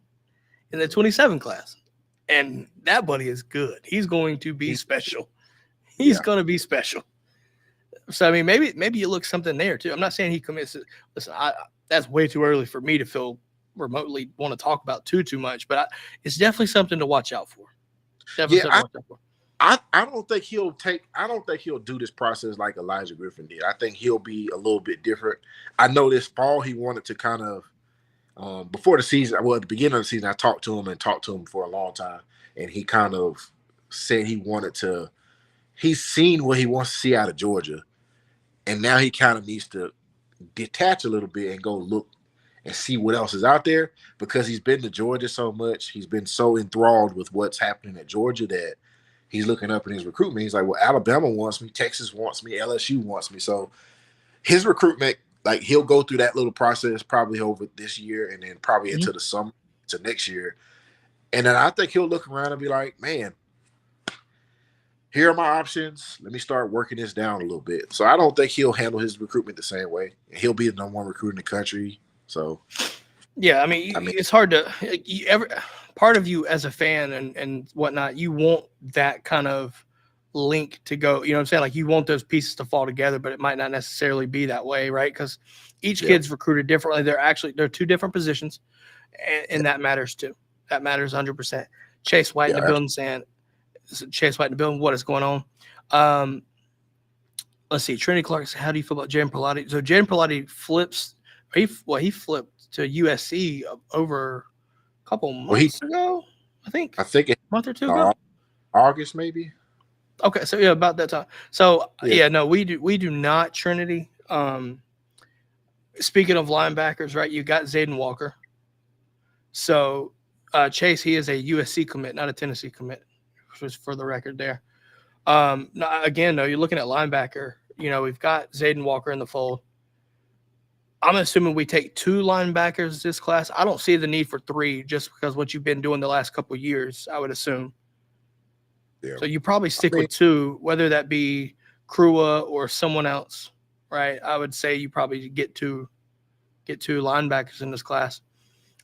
in the 27 class. And that buddy is good. He's going to be special. He's Yeah, going to be special. So I mean, maybe you look something there too. I'm not saying he commits it. Listen, that's way too early for me to feel remotely want to talk about too much, but it's definitely something to watch out for. Definitely yeah. something to watch out for. I don't think he'll take. I don't think he'll do this process like Elijah Griffin did. I think he'll be a little bit different. I know this fall he wanted to kind of before the season. Well, at the beginning of the season, I talked to him for a long time, and he kind of said he wanted to. He's seen what he wants to see out of Georgia, and now he kind of needs to detach a little bit and go look and see what else is out there, because he's been to Georgia so much. He's been so enthralled with what's happening at Georgia that he's looking up in his recruitment. He's like, well, Alabama wants me, Texas wants me, LSU wants me. So his recruitment, like, he'll go through that little process probably over this year and then probably into the summer to next year. And then I think he'll look around and be like, man, here are my options. Let me start working this down a little bit. So I don't think he'll handle his recruitment the same way. He'll be the number one recruit in the country. So, yeah, I mean, it's hard to part of you as a fan and whatnot, you want that kind of link to go, you know what I'm saying? Like, you want those pieces to fall together, but it might not necessarily be that way, right? Because each kid's recruited differently. They're two different positions, and that matters too. That matters 100%. Chase White in the building saying, Chase White in the building, what is going on? Let's see. Trinity Clark said, how do you feel about Jaden Pilati? So Jaden Pilati flips. He flipped to USC over a couple months ago. I think a month or two ago. August maybe. Okay, so yeah, about that time. So no, we do not Trinity. Speaking of linebackers, right? You got Zayden Walker. So Chase, he is a USC commit, not a Tennessee commit, just for the record there. Again, though, you're looking at linebacker. You know, we've got Zayden Walker in the fold. I'm assuming we take 2 linebackers this class. I don't see the need for 3 just because what you've been doing the last couple of years, I would assume. Yeah. So you probably stick with 2, whether that be Krua or someone else, right? I would say you probably get two linebackers in this class.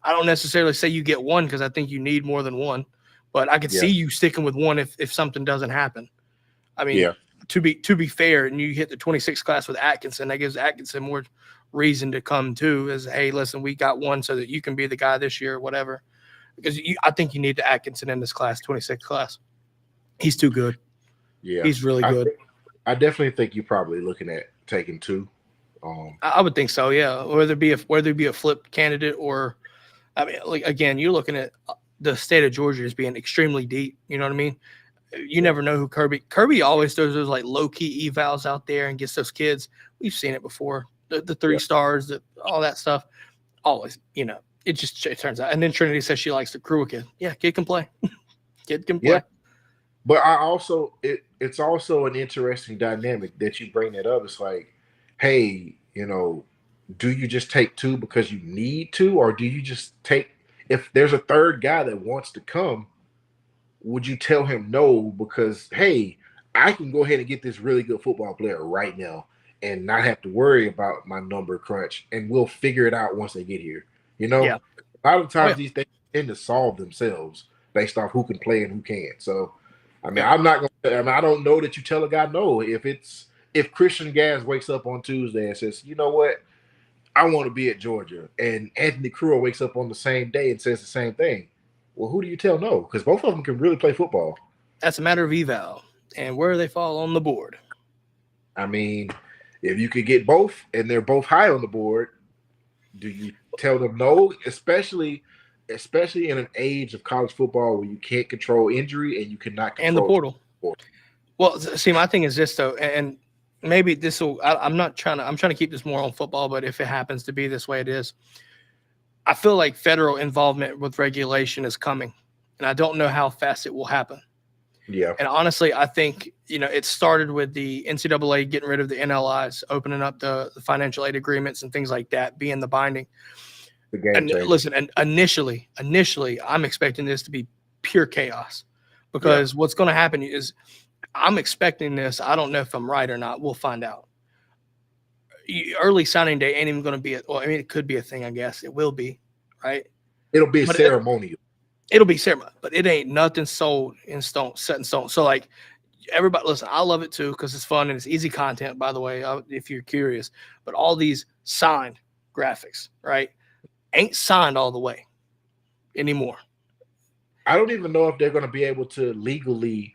I don't necessarily say you get 1 because I think you need more than 1, but I could see you sticking with 1 if something doesn't happen. I mean, to be fair, and you hit the 26 class with Atkinson, that gives Atkinson more reason to come too. Is, hey, listen, we got 1 so that you can be the guy this year or whatever. Because I think you need the Atkinson in this class, 26 class. He's too good. Yeah, he's really good. I definitely think you're probably looking at taking 2. I would think so. Yeah, whether it be a flip candidate or, I mean, like, again, you're looking at the state of Georgia as being extremely deep. You know what I mean? You never know who Kirby always does those like low key evals out there and gets those kids. We've seen it before. The 3 stars, all that stuff. Always, you know, it turns out. And then Trinity says she likes the Krua kid. Yeah, kid can play. Kid can play. Yeah. But it's also an interesting dynamic that you bring that up. It's like, hey, you know, do you just take 2 because you need to, or do you just take, if there's a third guy that wants to come, would you tell him no because, hey, I can go ahead and get this really good football player right now and not have to worry about my number crunch, and we'll figure it out once they get here. You know, a lot of times these things tend to solve themselves based off who can play and who can't. So, I mean, I don't know that you tell a guy no. If Christian Gas wakes up on Tuesday and says, you know what, I want to be at Georgia, and Anthony Krua wakes up on the same day and says the same thing, well, who do you tell no? Because both of them can really play football. That's a matter of eval and where they fall on the board. I mean, if you could get both and they're both high on the board, do you tell them no? Especially in an age of college football where you can't control injury and you cannot control the portal. Well, see, my thing is this though, and maybe this will. I'm trying to keep this more on football, but if it happens to be this way, it is. I feel like federal involvement with regulation is coming, and I don't know how fast it will happen. Yeah. And honestly, I think, you know, it started with the NCAA getting rid of the NLIs, opening up the financial aid agreements and things like that, being the binding. Listen, and initially, I'm expecting this to be pure chaos because what's going to happen is I'm expecting this. I don't know if I'm right or not. We'll find out. Early signing day ain't even going to be it could be a thing, I guess. It will be, right? It'll be ceremonial. It'll be ceremonial, but it ain't nothing set in stone. So, like, everybody, listen, I love it too because it's fun and it's easy content, by the way, if you're curious. But all these signed graphics, right, ain't signed all the way anymore. I don't even know if they're going to be able to legally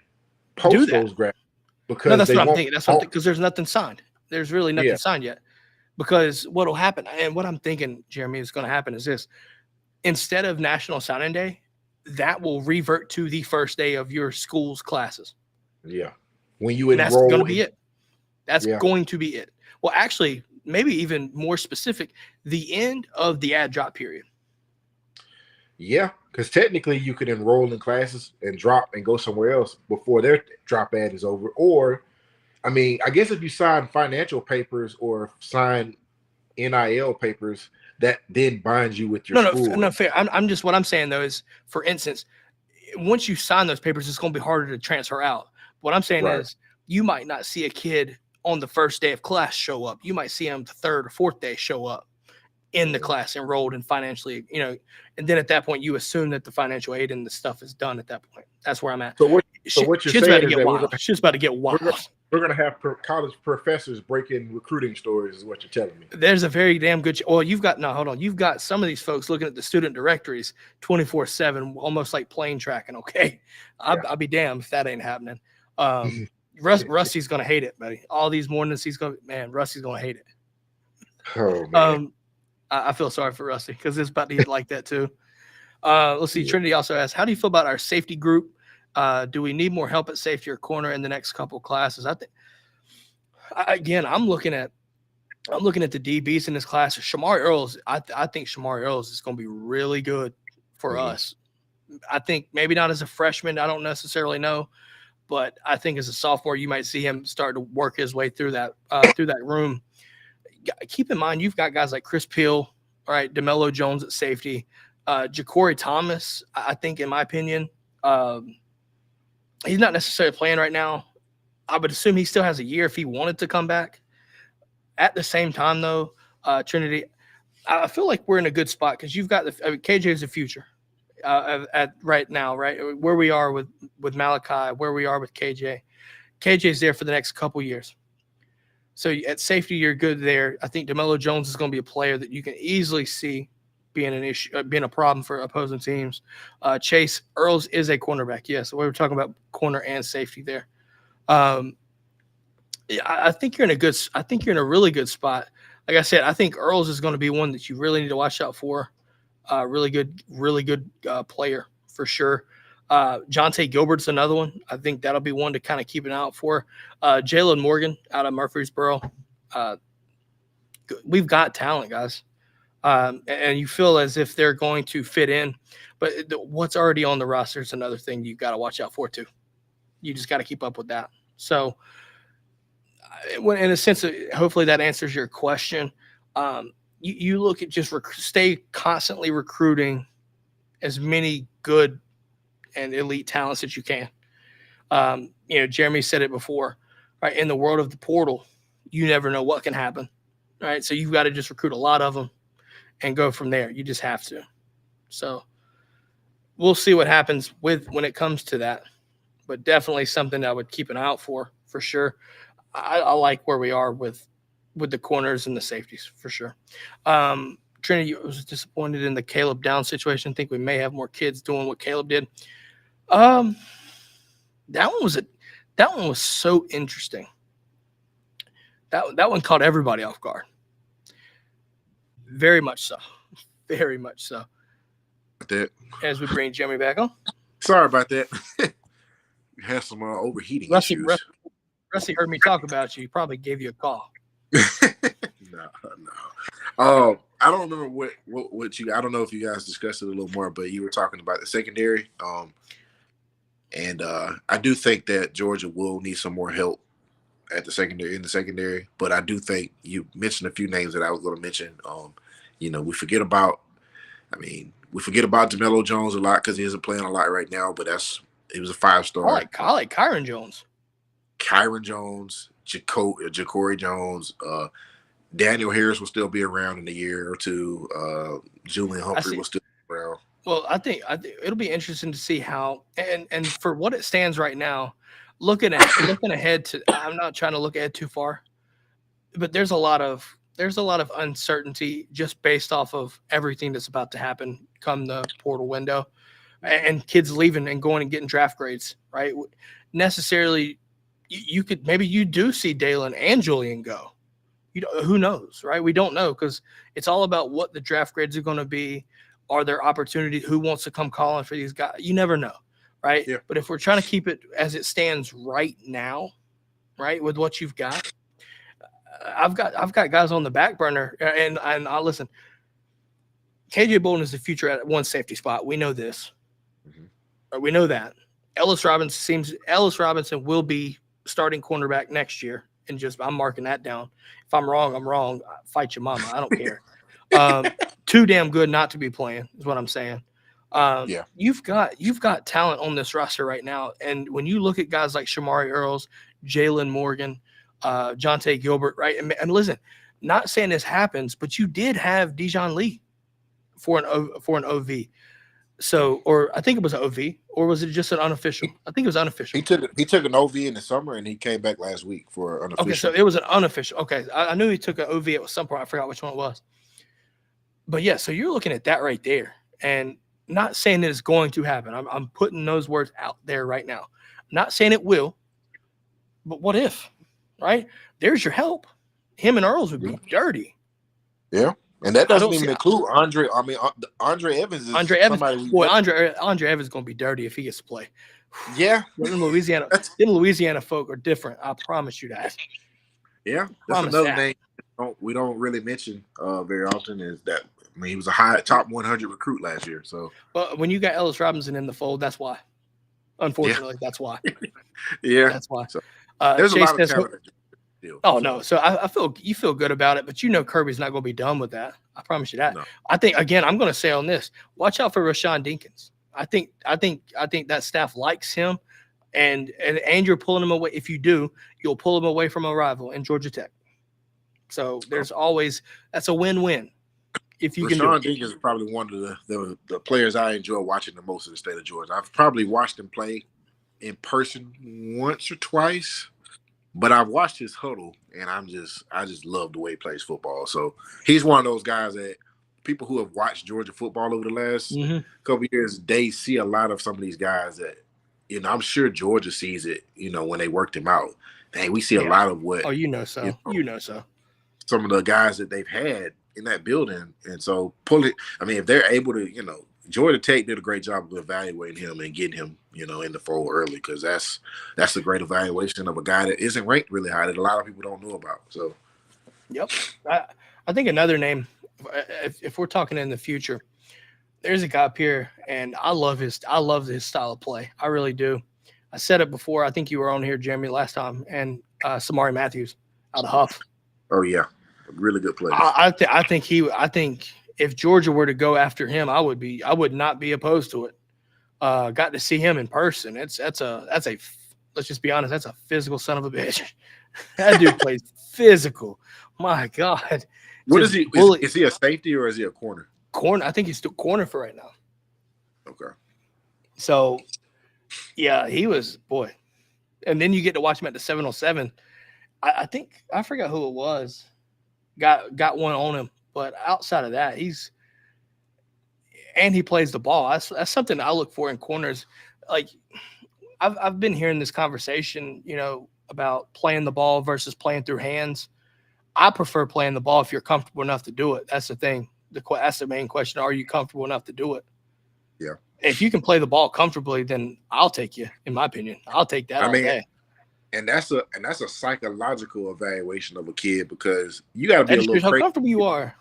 post those graphics. Because that's what I'm thinking. Because there's nothing signed. There's really nothing signed yet. Because what will happen, and what I'm thinking, Jeremy, is going to happen is this. Instead of National Signing Day, that will revert to the first day of your school's classes. Yeah. When you enroll. That's going to be it. That's going to be it. Well, actually, maybe even more specific, the end of the add drop period. Yeah, because technically you could enroll in classes and drop and go somewhere else before their drop ad is over. Or, I mean, I guess if you sign financial papers or sign NIL papers, that then binds you with your No, school. fair. I'm just, what I'm saying though is, for instance, once you sign those papers, it's going to be harder to transfer out. What I'm saying Right. is, you might not see a kid on the first day of class show up. You might see him the third or fourth day show up in the class, enrolled and financially, and then at that point you assume that the financial aid and the stuff is done at that point. That's where I'm at. So what you're Shit's about saying to is get that wild. Shit's about to get wild. we're gonna have college professors breaking recruiting stories, is what you're telling me. There's a very damn good. Well, you've got You've got some of these folks looking at the student directories 24/7, almost like plane tracking. Okay, I'll be damned if that ain't happening. Rusty's gonna hate it, buddy. All these mornings Rusty's gonna hate it. Oh man. I feel sorry for Rusty because it's about to get like that too. Let's see. Trinity also asks, how do you feel about our safety group? Do we need more help at safety or corner in the next couple classes? I think, again, I'm looking at the DBs in this class. Shamari Earls, I think Shamari Earls is going to be really good for us. I think maybe not as a freshman. I don't necessarily know, but I think as a sophomore, you might see him start to work his way through that room. Keep in mind, you've got guys like Chris Peel, all right, DeMelo Jones at safety, Ja'Cory Thomas. I think, in my opinion, he's not necessarily playing right now. I would assume he still has a year if he wanted to come back. At the same time, though, Trinity, I feel like we're in a good spot because you've got KJ is the future at right now, right? Where we are with Malachi, where we are with KJ. KJ's there for the next couple years. So at safety, you're good there. I think DeMelo Jones is going to be a player that you can easily see being an issue, being a problem for opposing teams. Chase Earls is a cornerback. Yes, we were talking about corner and safety there. I think you're in a really good spot. Like I said, I think Earls is going to be one that you really need to watch out for. Really good player for sure. Jonte Gilbert's another one. I think that'll be one to kind of keep an eye out for. Jalen Morgan out of Murfreesboro. We've got talent, guys. And you feel as if they're going to fit in. But what's already on the roster is another thing you've got to watch out for, too. You just got to keep up with that. So, in a sense, hopefully that answers your question. You look at just stay constantly recruiting as many good and elite talents that you can. Jeremy said it before, right? In the world of the portal, you never know what can happen, right? So you've got to just recruit a lot of them and go from there. You just have to. So we'll see what happens when it comes to that, but definitely something I would keep an eye out for sure. I like where we are with the corners and the safeties for sure. Trinity was disappointed in the Caleb Down situation. I think we may have more kids doing what Caleb did. That one was so interesting. That one caught everybody off guard. Very much so. Very much so. That. As we bring Jeremy back on. Sorry about that. We had some overheating issues. Rusty heard me talk about you. He probably gave you a call. No. I don't remember what you. I don't know if you guys discussed it a little more, but you were talking about the secondary. And I do think that Georgia will need some more help in the secondary. But I do think you mentioned a few names that I was going to mention. We forget about DeMelo Jones a lot because he isn't playing a lot right now. But he was a 5-star. I like Kyron Jones. Ja'Cory Jones. Daniel Harris will still be around in a year or two. Julian Humphrey will still be around. Well, I think it'll be interesting to see how and for what it stands right now, looking ahead to. I'm not trying to look ahead too far, but there's a lot of uncertainty just based off of everything that's about to happen come the portal window, and kids leaving and going and getting draft grades. Right, necessarily, you could maybe you do see Dalen and Julian go. Who knows, right? We don't know because it's all about what the draft grades are going to be. Are there opportunities? Who wants to come calling for these guys? You never know, right? Yeah. But if we're trying to keep it as it stands right now, right, with what you've got, I've got guys on the back burner, and I listen. KJ Bolden is the future at one safety spot. We know this. We know that. Ellis Robinson will be starting cornerback next year, and just I'm marking that down. If I'm wrong, I'm wrong. Fight your mama. I don't care. Too damn good not to be playing is what I'm saying. You've got talent on this roster right now, and when you look at guys like Shamari Earls, Jalen Morgan, Jonte Gilbert, right? And listen, not saying this happens, but you did have Dijon Lee for an OV. So, or I think it was an OV, or was it just an unofficial? I think it was unofficial. He took an OV in the summer, and he came back last week for unofficial. Okay, so it was an unofficial. Okay, I knew he took an OV at some point. I forgot which one it was. But yeah, so you're looking at that right there, and not saying that it's going to happen. I'm putting those words out there right now. I'm not saying it will, but what if? Right? There's your help. Him and Earls would be dirty. Yeah. And that doesn't even include Andre. I mean, Andre Evans is Andre Evans. Boy, Andre Evans is going to be dirty if he gets to play. Yeah. Them Louisiana folk are different. I promise you that. Yeah. That's another name we don't really mention very often is that. I mean, he was a high top 100 recruit last year. So, well, when you got Ellis Robinson in the fold, that's why. Unfortunately, that's why. Yeah. That's why. So, there's Chase a lot of talent. Oh no! So I feel good about it, but you know Kirby's not going to be done with that. I promise you that. No. I think again, I'm going to say on this: watch out for Rashawn Dinkins. I think that staff likes him, and you're pulling him away. If you do, you'll pull him away from a rival in Georgia Tech. So there's that's a win-win. If you Rashawn Dinkins is probably one of the players I enjoy watching the most in the state of Georgia. I've probably watched him play in person once or twice. But I've watched his huddle, and I just love the way he plays football. So he's one of those guys that people who have watched Georgia football over the last couple of years, they see a lot of some of these guys that, I'm sure Georgia sees it, when they worked him out. Hey, we see a lot of what. Oh, you know so. Some of the guys that they've had in that building. And so if they're able to, Georgia Tech did a great job of evaluating him and getting him, in the fold early, because that's a great evaluation of a guy that isn't ranked really high that a lot of people don't know about. So, yep, I think another name, if we're talking in the future, there's a guy up here, and I love his style of play. I really do. I said it before. I think you were on here, Jeremy, last time, and Samari Matthews out of Huff. Oh yeah, really good player. I think if Georgia were to go after him, I would not be opposed to it. Got to see him in person. That's a let's just be honest, that's a physical son of a bitch. That dude plays physical. My God. What is he? Is he a safety or is he a corner? Corner. I think he's still corner for right now. Okay. So yeah, he was boy. And then you get to watch him at the 707. I think I forgot who it was. Got one on him. But outside of that, he plays the ball. That's something I look for in corners. Like I've been hearing this conversation, about playing the ball versus playing through hands. I prefer playing the ball if you're comfortable enough to do it. That's the thing. That's the main question. Are you comfortable enough to do it? Yeah. If you can play the ball comfortably, then I'll take you. In my opinion, I'll take that all day. And that's a psychological evaluation of a kid, because you got to be a little how crazy. Comfortable you are.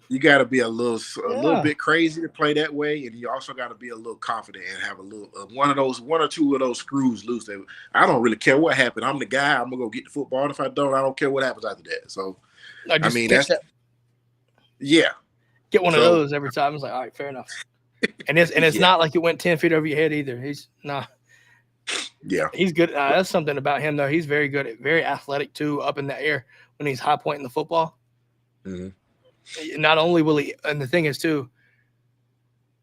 You got to be a little bit crazy to play that way, and you also got to be a little confident and have a little one or two of those screws loose. I don't really care what happened. I'm the guy. I'm gonna go get the football. And if I don't care what happens after that. So yeah. Get one of those every time. It's like, all right, fair enough. And it's not like it went 10 feet over your head either. He's good. That's something about him though. He's very good, very athletic too, up in the air when he's high pointing the football. Mm-hmm. Not only will he, and the thing is too,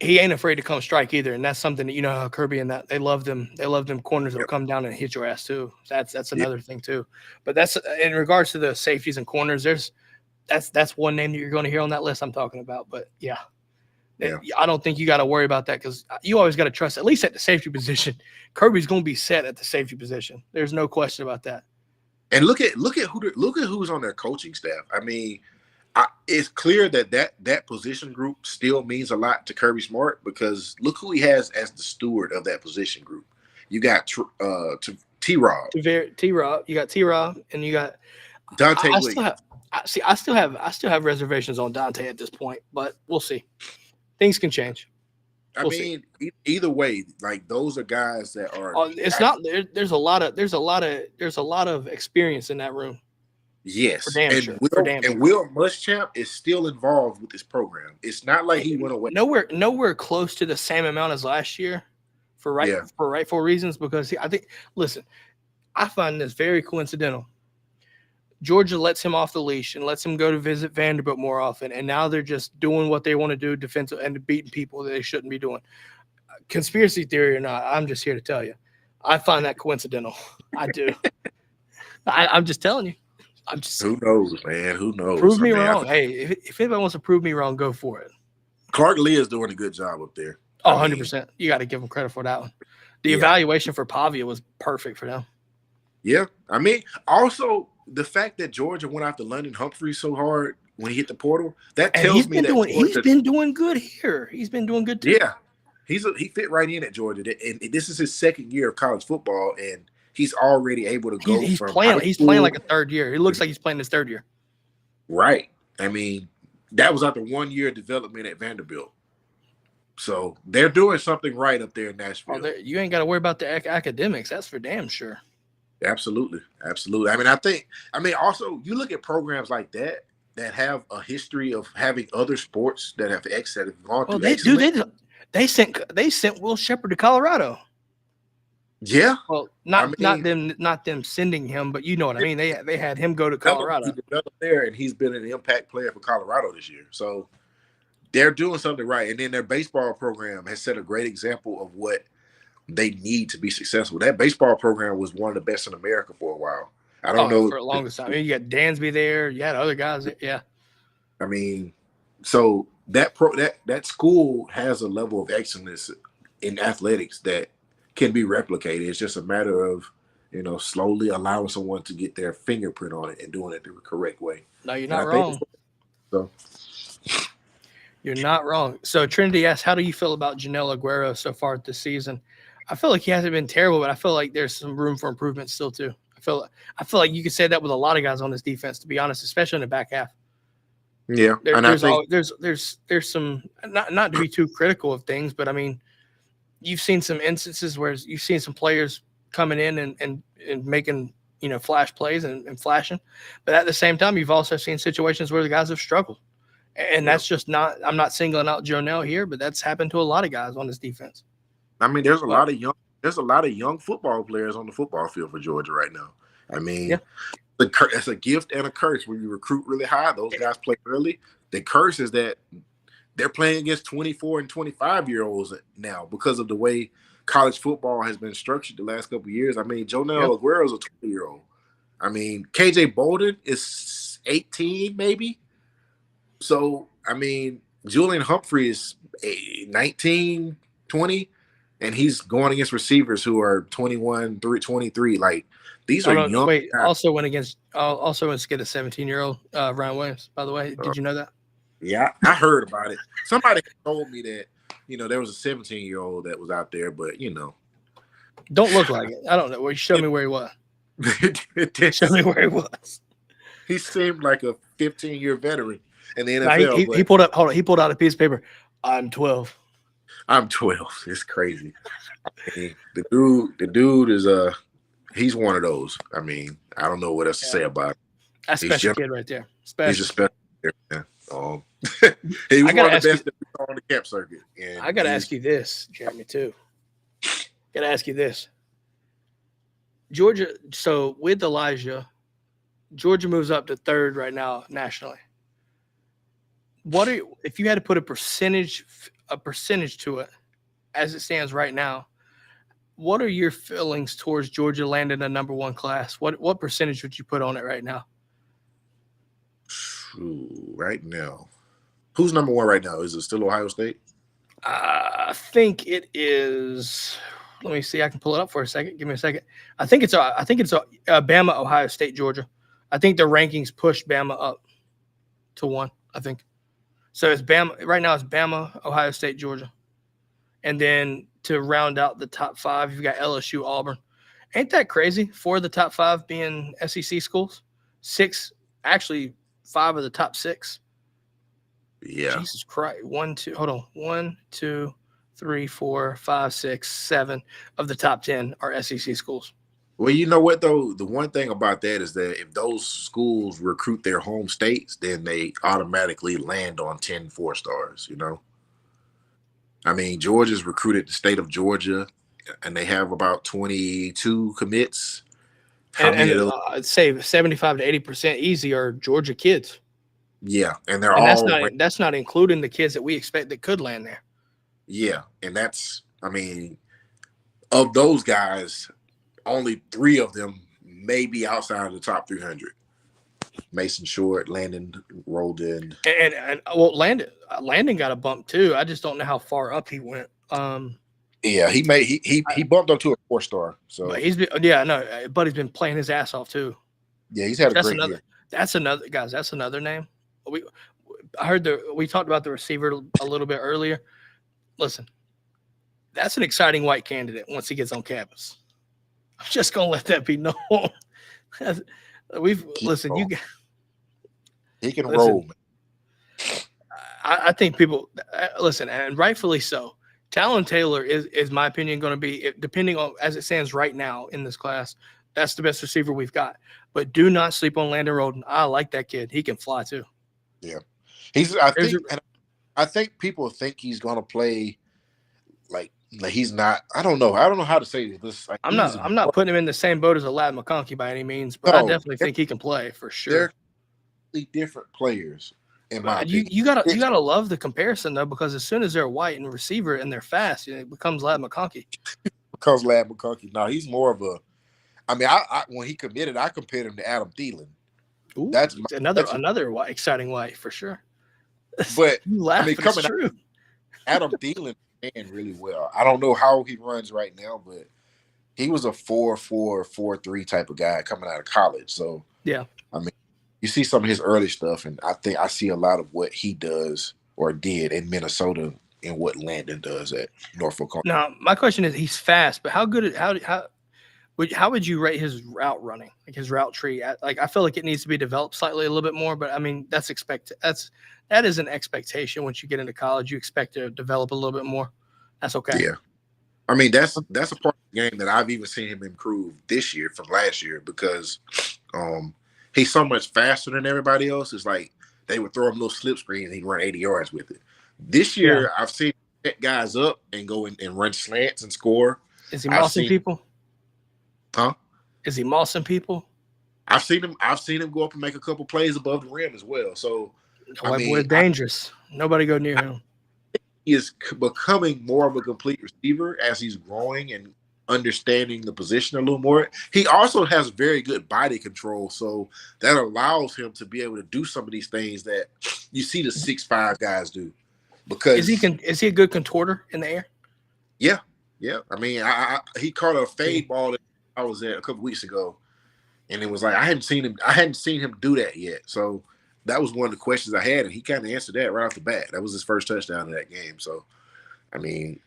he ain't afraid to come strike either, and that's something that how Kirby and that they love them corners that'll come down and hit your ass too. That's another thing too. But that's in regards to the safeties and corners. That's one name that you're going to hear on that list I'm talking about. But yeah. I don't think you got to worry about that, because you always got to trust, at least at the safety position, Kirby's going to be set at the safety position. There's no question about that. And look at who's on their coaching staff. I mean, it's clear that position group still means a lot to Kirby Smart, because look who he has as the steward of that position group. You got T-Rob. T-Rob. You got T-Rob, and you got Dante I still Williams. have. I still have reservations on Dante at this point, but we'll see. Things can change. I We'll see. mean, either way, like those are guys that are. It's not there's a lot of experience in that room for Yes, damn and sure. For damn sure. Will Muschamp is still involved with this program. It's not like he went away. Nowhere close to the same amount as last year for Yeah. rightful reasons, because I think, listen, I find this very coincidental. Georgia lets him off the leash and lets him go to visit Vanderbilt more often, and now they're just doing what they want to do defensive and beating people that they shouldn't be doing. Conspiracy theory or not, I'm just here to tell you, I find that coincidental. I do. I'm just telling you. Who knows, man? Who knows? Prove me wrong. Hey, if anybody wants to prove me wrong, go for it. Clark Lee is doing a good job up there. Oh, 100%. You got to give him credit for that one. The evaluation for Pavia was perfect for them. Yeah. I mean, also the fact that Georgia went after London Humphrey so hard when he hit the portal, that tells me that he's been doing good here. He's been doing good too. Yeah. He fit right in at Georgia. And this is his second year of college football, and he's already able to go he's from playing like a third year. He looks like he's playing his third year. Right. I mean, that was after 1 year of development at Vanderbilt. So they're doing something right up there in Nashville. You ain't got to worry about the academics. That's for damn sure. Absolutely. Absolutely. I mean, also, you look at programs like that have a history of having other sports that have gone through. They sent Will Shepherd to Colorado. Yeah. Well, not them sending him, but you know what I mean. They had him go to Colorado. He developed there, and he's been an impact player for Colorado this year. So they're doing something right. And then their baseball program has set a great example of what they need to be successful. That baseball program was one of the best in America for a while. I don't know for the longest time. I mean, you got Dansby there. You had other guys. Yeah. I mean, so that school has a level of excellence in athletics that can be replicated. It's just a matter of, slowly allowing someone to get their fingerprint on it and doing it the correct way. No, you're not wrong. So you're not wrong. So Trinity asks, how do you feel about Janelle Aguero so far this season? I feel like he hasn't been terrible, but I feel like there's some room for improvement still too. I feel like you could say that with a lot of guys on this defense, to be honest, especially in the back half. Yeah, there's some, not to be too critical of things, but I mean, you've seen some instances where you've seen some players coming in and making flash plays and flashing, but at the same time, you've also seen situations where the guys have struggled, and that's just not. I'm not singling out Jonell here, but that's happened to a lot of guys on this defense. I mean, there's a lot of young football players on the football field for Georgia right now. I mean, it's a gift and a curse when you recruit really high. Those guys play early. The curse is that they're playing against 24 and 25-year-olds now because of the way college football has been structured the last couple of years. I mean, Jonell Aguero is a 20-year-old. I mean, KJ Bolden is 18 maybe. So, I mean, Julian Humphrey is 19, 20. And he's going against receivers who are 21, 23. Like, these are young. Wait, also went against a 17-year-old Ryan Williams, by the way. Did you know that? Yeah, I heard about it. Somebody told me that, there was a 17-year-old that was out there, but, Don't look like it. I don't know. Show me where he was. Show me where he was. He seemed like a 15-year veteran in the NFL. He pulled out a piece of paper. I'm 12. I'm 12. It's crazy. The dude is he's one of those. I mean, I don't know what else to say about it. That's a special kid right there. Special. He's a special kid. Yeah. He was one of the best that we saw on the camp circuit. And I gotta ask you this, Jeremy, too. Gotta ask you this. Georgia, so with Elijah, Georgia moves up to third right now nationally. If you had to put a percentage to it as it stands right now, what are your feelings towards Georgia landing a number one class? What percentage would you put on it right now? Right now, who's number one right now? Is it still Ohio State? I think it is. Let me see. I can pull it up for a second. Give me a second. I think it's Bama, Ohio State, Georgia. I think the rankings pushed Bama up to 1. I think. So it's Bama right now. It's Bama, Ohio State, Georgia, and then to round out the top 5, you've got LSU, Auburn. Ain't that crazy? 4 of the top 5 being SEC schools. 6, actually 5 of the top 6. Yeah. Jesus Christ. 1, 2, hold on. 1, 2, 3, 4, 5, 6, 7 of the top 10 are SEC schools. Well, you know what, though? The one thing about that is that if those schools recruit their home states, then they automatically land on 10 4-stars, you know? I mean, Georgia's recruited the state of Georgia, and they have about 22 commits. How many of those? I'd say 75 to 80% easy are Georgia kids. Yeah, and they're And all that's not including the kids that we expect that could land there. yeah, and that's, I mean, of those guys, only 3 of them may be outside of the top 300. Mason Short, Landon Rolden. And well, Landon got a bump too. I just don't know how far up he went. Yeah, he bumped up to a 4-star. So But he's been playing his ass off too. Yeah, he's had a great year. That's another name. We talked about the receiver a little bit earlier. Listen, that's an exciting white candidate once he gets on campus. I'm just gonna let that be known. He can roll. I think people listen, and rightfully so. Talon Taylor is my opinion going to be, depending on as it stands right now in this class, that's the best receiver we've got. But do not sleep on Landon Rolden. I like that kid. He can fly too. Yeah, I think people think he's going to play like he's not. I don't know how to say this. Like, I'm not putting him in the same boat as a Lad McConkey by any means, but I definitely think he can play for sure. They're different players. In my opinion. You gotta love the comparison though, because as soon as they're white and receiver and they're fast, it becomes Lad McConkey. Becomes Lad McConkey. No, he's more of a. I mean, I when he committed, I compared him to Adam Thielen. Ooh, that's another exciting white for sure. But I mean, coming out, Adam Thielen ran really well. I don't know how he runs right now, but he was a 4.4, 4.3 type of guy coming out of college. So yeah, I mean. You see some of his early stuff, and I think I see a lot of what he does or did in Minnesota and what Landon does at Norfolk. Now, my question is, he's fast, but how would you rate his route running, like his route tree? Like, I feel like it needs to be developed slightly a little bit more, but I mean, that is an expectation. Once you get into college, you expect to develop a little bit more. That's okay. Yeah, I mean that's a part of the game that I've even seen him improve this year from last year because. He's so much faster than everybody else. It's like they would throw him little slip screens and he'd run 80 yards with it. This year, I've seen him set guys up and go and run slants and score. Is he mossing people? Huh? Is he mossing people? I've seen him go up and make a couple plays above the rim as well. So, boy, dangerous. Nobody go near him. He is becoming more of a complete receiver as he's growing and understanding the position a little more. He also has very good body control, so that allows him to be able to do some of these things that you see the 6'5" guys do. Because is he a good contorter in the air? Yeah. I mean, he caught a fade ball that I was at a couple weeks ago, and it was like I hadn't seen him do that yet. So that was one of the questions I had, and he kind of answered that right off the bat. That was his first touchdown in that game. So, I mean.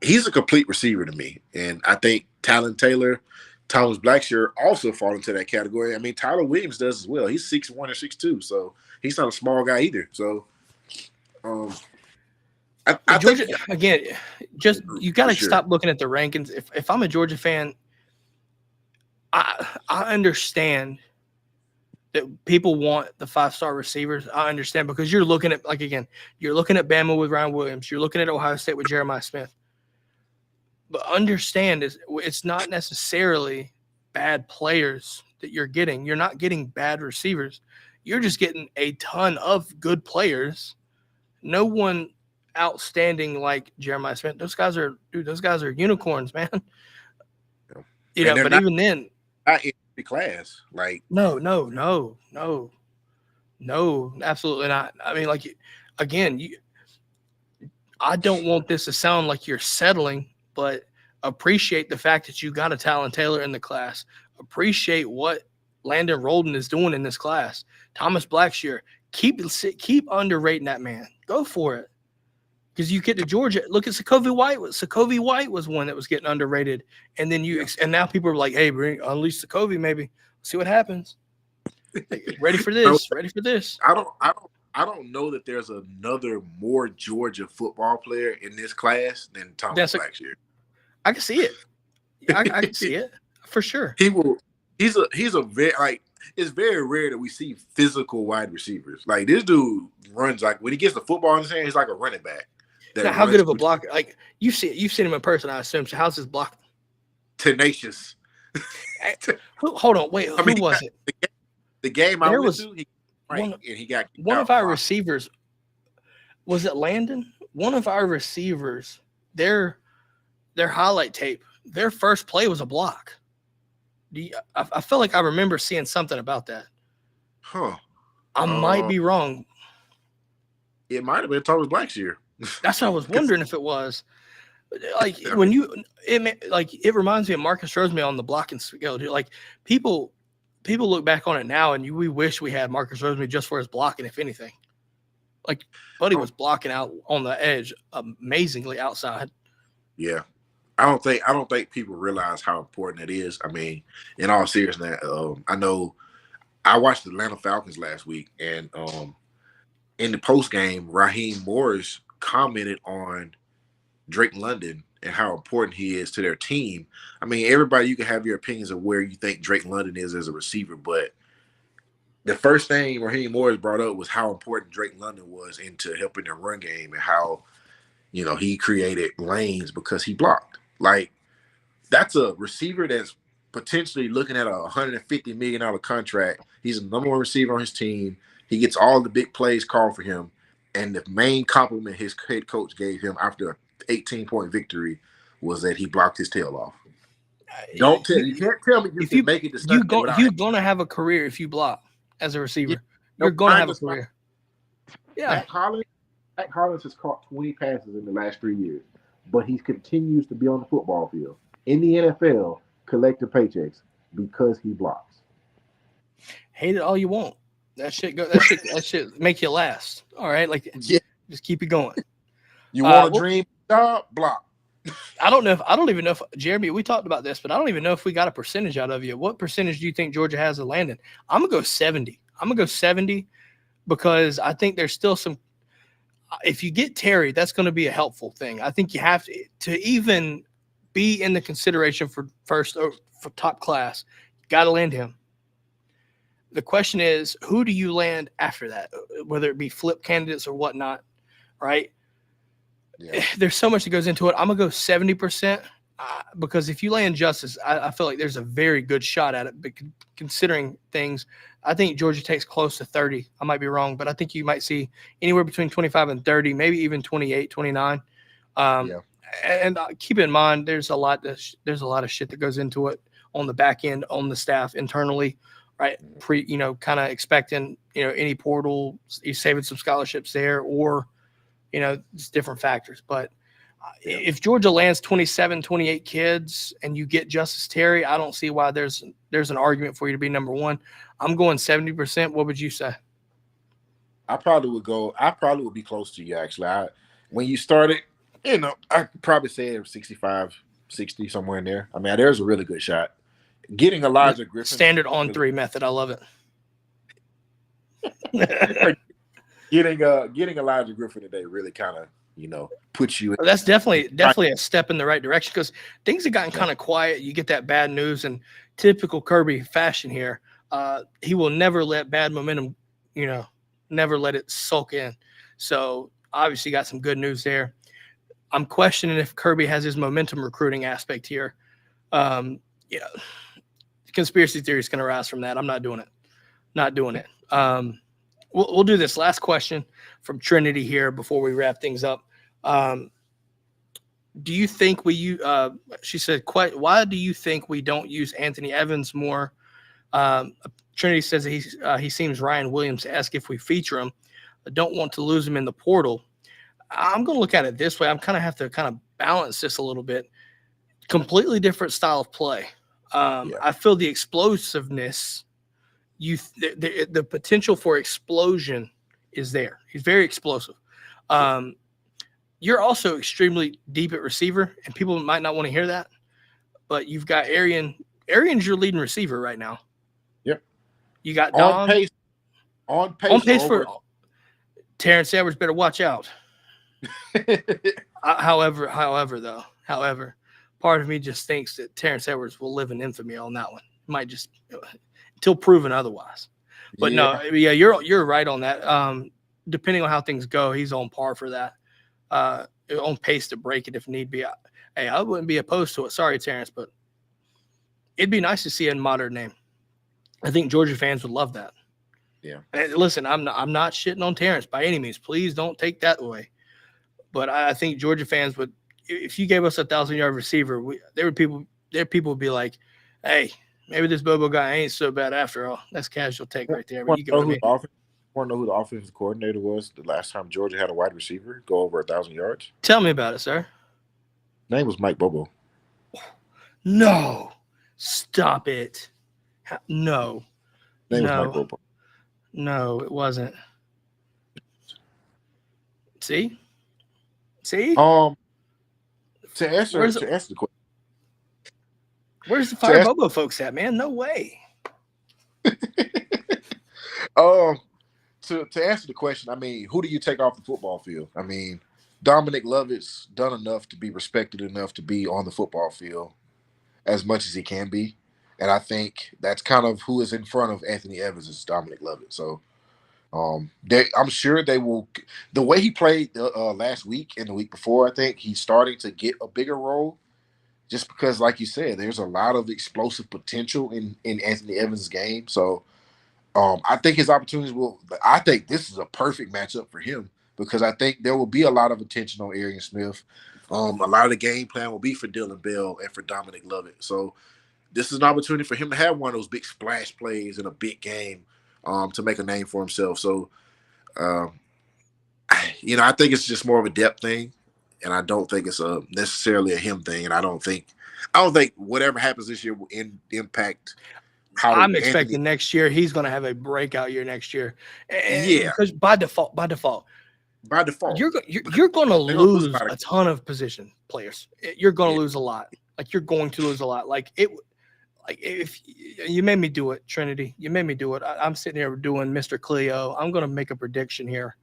He's a complete receiver to me, and I think Talon Taylor, Thomas Blackshear also fall into that category. I mean, Tyler Williams does as well. He's 6'1" or 6'2", so he's not a small guy either. So, I Georgia, think again, just you got to stop looking at the rankings. If I'm a Georgia fan, I understand that people want the 5-star receivers. I understand because you're looking at you're looking at Bama with Ryan Williams, you're looking at Ohio State with Jeremiah Smith. But understand it's not necessarily bad players that you're getting. You're not getting bad receivers. You're just getting a ton of good players. No one outstanding like Jeremiah Smith. Those guys are unicorns, man. You know, but even then, class, like no, absolutely not. I mean, like, again, I don't want this to sound like you're settling, but appreciate the fact that you got a Talon Taylor in the class. Appreciate what Landon Rolden is doing in this class. Thomas Blackshear, keep underrating that man. Go for it. Because you get to Georgia, look at Sokovie White. Sokovie White was one that was getting underrated, and then and now people are like, "Hey, unleash Sokovie, maybe see what happens." Ready for So, this? Ready for this? I don't know that there's another more Georgia football player in this class than Thomas Blackshear. I can see it. I can see it for sure. He's a very it's very rare that we see physical wide receivers. Like this dude runs like when he gets the football in his hand, he's like a running back. Now, how good of a blocker? Like you've seen him in person, I assume. So how's his block? Tenacious. Hold on, wait. Who was it? The game I went to, he got one of our receivers. Was it Landon? One of our receivers, their highlight tape, their first play was a block. I feel like I remember seeing something about that. Huh. I might be wrong. It might have been Thomas Blackshear. That's what I was wondering if it was. Like when it reminds me of Marcus Rosemary on the blocking scale. Dude. Like people look back on it now and we wish we had Marcus Rosemary just for his blocking, if anything. Like Buddy was blocking out on the edge amazingly outside. Yeah. I don't think people realize how important it is. I mean, in all seriousness, I know I watched the Atlanta Falcons last week, and in the post game, Raheem Morris commented on Drake London and how important he is to their team. I mean, everybody, you can have your opinions of where you think Drake London is as a receiver, but the first thing Raheem Morris brought up was how important Drake London was into helping their run game and how, he created lanes because he blocked. Like, that's a receiver that's potentially looking at a $150 million contract. He's the number one receiver on his team. He gets all the big plays called for him. And the main compliment his head coach gave him after an 18-point victory was that he blocked his tail off. You can't tell me you can make it to you're going to have a career if you block as a receiver. You're going to have a career. Yeah. Matt Collins has caught 20 passes in the last 3 years, but he continues to be on the football field in the NFL collecting paychecks because he blocks. Hate it all you want. That shit make you last. All right, just keep it going. You want a dream job? Block. I don't even know if Jeremy. We talked about this, but I don't even know if we got a percentage out of you. What percentage do you think Georgia has of Landon? I'm gonna go 70. I'm gonna go 70 because I think there's still some. If you get Terry, that's going to be a helpful thing. I think you have to even be in the consideration for first or for top class. You got to land him. The question is, who do you land after that? Whether it be flip candidates or whatnot, right? Yeah. There's so much that goes into it. I'm gonna go 70% because if you land Justice, I feel like there's a very good shot at it. But considering things, I think Georgia takes close to 30. I might be wrong, but I think you might see anywhere between 25 and 30, maybe even 28, 29. And keep in mind, there's a lot of shit that goes into it on the back end, on the staff internally, right? Kind of expecting, any portal, you're saving some scholarships there, or, it's different factors. But if Georgia lands 27, 28 kids and you get Justice Terry, I don't see why there's an argument for you to be number one. I'm going 70%. What would you say? I probably would be close to you, actually. When you started, I could probably say it was 65, 60, somewhere in there. I mean, there's a really good shot. Getting Elijah Griffin. Standard on three method. I love it. Getting Elijah Griffin today really kind of, puts you in. That's definitely a step in the right direction because things have gotten kind of quiet. You get that bad news, and typical Kirby fashion here. He will never let bad momentum, never let it sulk in. So obviously got some good news there. I'm questioning if Kirby has his momentum recruiting aspect here. Conspiracy theory is going to rise from that. I'm not doing it. We'll do this last question from Trinity here before we wrap things up. Do you think she said, why do you think we don't use Anthony Evans more? Trinity says that he seems Ryan Williams-esque if we feature him. I don't want to lose him in the portal. I'm going to look at it this way. I'm kind of have to kind of balance this a little bit. Completely different style of play. I feel the explosiveness, the potential for explosion is there. He's very explosive. You're also extremely deep at receiver, and people might not want to hear that, but you've got Arian. Arian's your leading receiver right now. Yep. You got On Dom pace, on for pace for over. Terrence Edwards. Better watch out. However, part of me just thinks that Terrence Edwards will live in infamy on that one. Might just until proven otherwise. But no, Yeah, yeah, you're right on that. Depending on how things go, he's on par for that. On pace to break it if need be. Hey, I wouldn't be opposed to it. Sorry, Terrence, but it'd be nice to see a modern name. I think Georgia fans would love that. yeah. And listen, I'm not shitting on Terrence by any means. Please don't take that away. But I think Georgia fans would, if you gave us 1,000-yard receiver, there people would be like, hey, maybe this Bobo guy ain't so bad after all. That's casual take right there. But Want you to get what know I who mean. the offensive coordinator was the last time Georgia had a wide receiver go over 1,000 yards? Tell me about it, sir. His name was Mike Bobo. No, stop it. No, His name was Mike no, Bobo. no, it wasn't. See? Um, to answer Where's the question, the to Fire answer, Bobo folks at, man? No way. um, to answer the question, I mean, who do you take off the football field? I mean, Dominic Lovett's done enough to be respected enough to be on the football field as much as he can be, and I think that's kind of who is in front of Anthony Evans is Dominic Lovett. So, I'm sure they will. The way he played last week and the week before, I think he's starting to get a bigger role. Just because, like you said, there's a lot of explosive potential in Anthony Evans' game. So, I think his opportunities will. I think this is a perfect matchup for him because I think there will be a lot of attention on Arian Smith. A lot of the game plan will be for Dylan Bell and for Dominic Lovett. So this is an opportunity for him to have one of those big splash plays in a big game to make a name for himself. So, um, I think it's just more of a depth thing, and I don't think it's a necessarily a him thing. And I don't think whatever happens this year will impact how I'm Anthony. expecting next year he's going to have a breakout year next year, and Yeah, because by default, by default, you're going to they're gonna lose a lose lot of. a ton of position players. You're going Yeah, to lose a lot. Like you're going to lose a lot. Like it. Like if you made me do it, Trinity, you made me do it. I'm sitting here doing Mr. Cleo. I'm going to make a prediction here.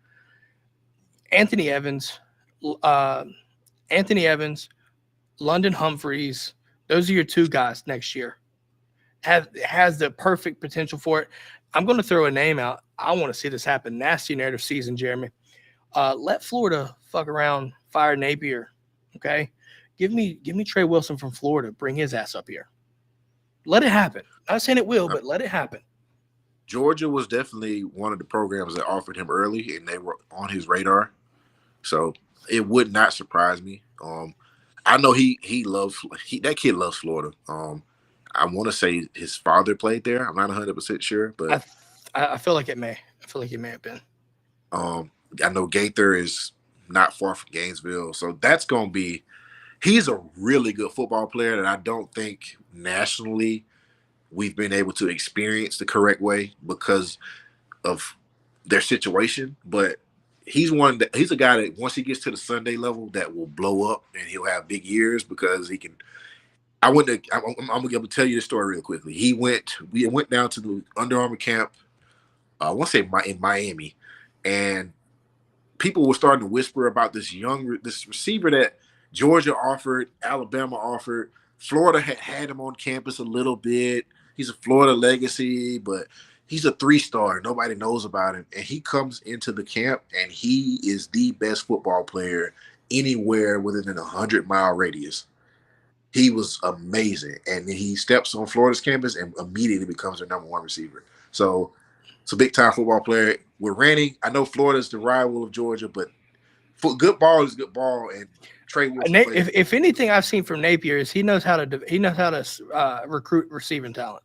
Anthony Evans, uh, Anthony Evans, London Humphreys. Those are your two guys next year. Has the perfect potential for it. I'm going to throw a name out. I want to see this happen. Nasty narrative season, Jeremy. Let Florida fuck around, fire Napier. Okay, give me Trey Wilson from Florida. Bring his ass up here. Let it happen. Not saying it will, but let it happen. Georgia was definitely one of the programs that offered him early, and they were on his radar. So it would not surprise me. I know he loves that kid loves Florida. I want to say his father played there. I'm not 100% sure, but I feel like it may. I feel like it may have been. I know Gaither is not far from Gainesville, so that's going to be. He's a really good football player that I don't think nationally we've been able to experience the correct way because of their situation. But he's a guy that once he gets to the Sunday level that will blow up and he'll have big years because he can. I'm gonna be able to tell you the story real quickly. We went down to the Under Armour camp. I want to say in Miami, and people were starting to whisper about this receiver that Georgia offered, Alabama offered. Florida had him on campus a little bit. He's a Florida legacy, but he's a 3-star. Nobody knows about him. And he comes into the camp, and he is the best football player anywhere within a 100-mile radius. He was amazing. And then he steps on Florida's campus and immediately becomes their number one receiver. So it's a big-time football player. We're ranting. I know Florida's the rival of Georgia, but good ball is good ball, and Trey Wilson plays. If anything I've seen from Napier is he knows how to recruit receiving talent.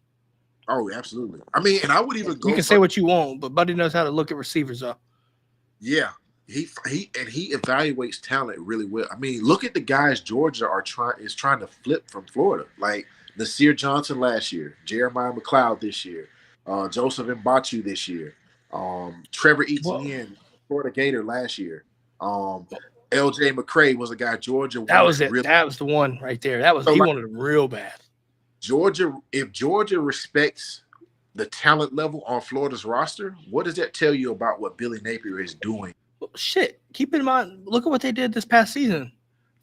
Oh, absolutely. I mean, and I would even go. You can say what you want, but Buddy knows how to look at receivers up. Yeah, he evaluates talent really well. I mean, look at the guys Georgia is trying to flip from Florida, like Nasir Johnson last year, Jeremiah McLeod this year, Joseph Mbachu this year, Trevor Etienne, Florida Gator last year. LJ McCray was a guy Georgia. That was it. That was the one right there. He wanted him real bad. If Georgia respects the talent level on Florida's roster, what does that tell you about what Billy Napier is doing? Well, shit, keep in mind, look at what they did this past season.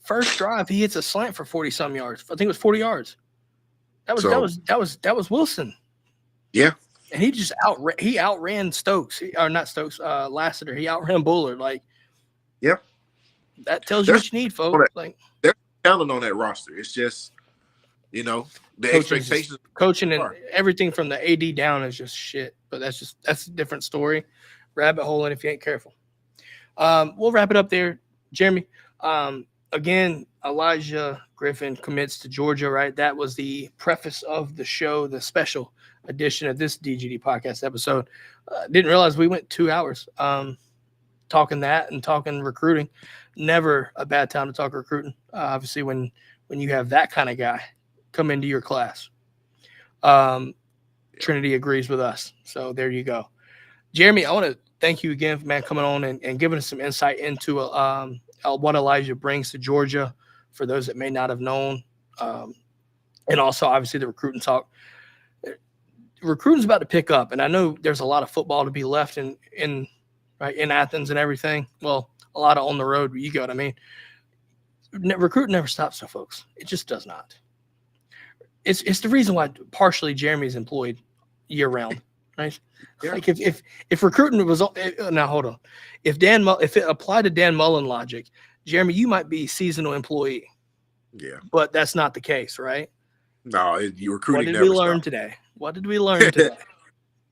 First drive, he hits a slant for 40-some yards. I think it was 40 yards. That was Wilson. Yeah. And he just outran Stokes, or not Stokes, Lassiter. He outran Bullard. Like, yep. That tells you what you need, folks. Like, there's talent on that roster. It's just, the expectations. Coaching and everything from the AD down is just shit. But that's a different story. Rabbit hole in if you ain't careful. We'll wrap it up there, Jeremy. Again, Elijah Griffin commits to Georgia, right? That was the preface of the show, the special edition of this DGD podcast episode. Didn't realize we went 2 hours talking that and talking recruiting. Never a bad time to talk recruiting. Obviously, when you have that kind of guy come into your class. Trinity agrees with us. So there you go. Jeremy, I want to thank you again, man, coming on and giving us some insight into what Elijah brings to Georgia for those that may not have known. And also, obviously, the recruiting talk. Recruiting's about to pick up, and I know there's a lot of football to be left in Athens and everything. Well, a lot of on the road, you get what I mean. Recruiting never stops, though, folks. It just does not. It's the reason why partially Jeremy's employed year round, right? Yeah. Like if recruiting was now hold on, if it applied to Dan Mullen logic, Jeremy, you might be seasonal employee. Yeah, but that's not the case, right? No, you recruiting. What did we learn today? What did we learn today?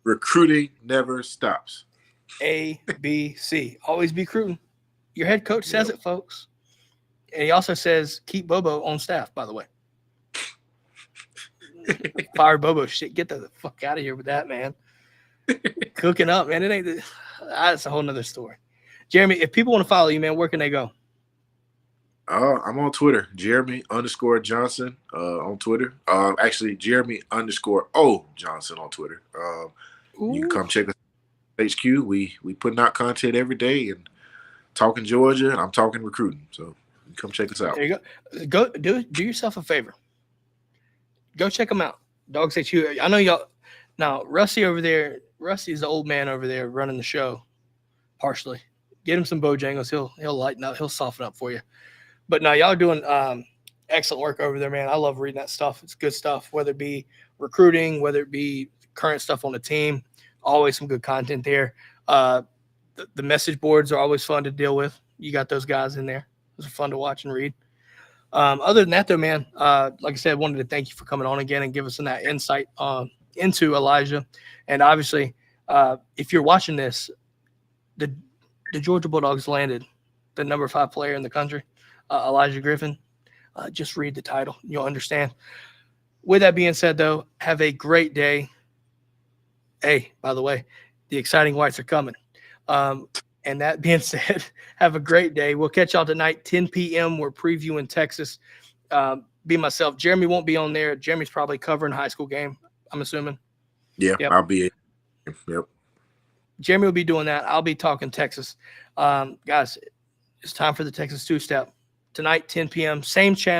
Recruiting never stops. A, B, C. Always be recruiting. Your head coach says it, folks. And he also says keep Bobo on staff, by the way. Fire Bobo shit. Get the fuck out of here with that, man. Cooking up, man. It ain't that's a whole nother story. Jeremy, if people want to follow you, man, where can they go? I'm on Twitter, Jeremy_Johnson on Twitter. Actually, Jeremy_O Johnson on Twitter. You can come check us out HQ. We putting out content every day and talking Georgia, and I'm talking recruiting. So you come check us out. There you go. Do yourself a favor. Go check them out. Dogs HQ. I know y'all. Now, Rusty over there. Rusty's the old man over there running the show, partially. Get him some Bojangles. He'll lighten up. He'll soften up for you. But now y'all are doing excellent work over there, man. I love reading that stuff. It's good stuff, whether it be recruiting, whether it be current stuff on the team. Always some good content there. The message boards are always fun to deal with. You got those guys in there. Those are fun to watch and read. Other than that, though, man, like I said, wanted to thank you for coming on again and give us that insight into Elijah. And obviously, if you're watching this, the Georgia Bulldogs landed the number 5 player in the country, Elijah Griffin. Just read the title. You'll understand. With that being said, though, have a great day. Hey, by the way, the exciting whites are coming. And that being said, have a great day. We'll catch y'all tonight, 10 p.m. We're previewing Texas. Be myself. Jeremy won't be on there. Jeremy's probably covering high school game, I'm assuming. Yeah, yep. I'll be. Yep. Jeremy will be doing that. I'll be talking Texas. Guys, it's time for the Texas two-step. Tonight, 10 p.m., same channel.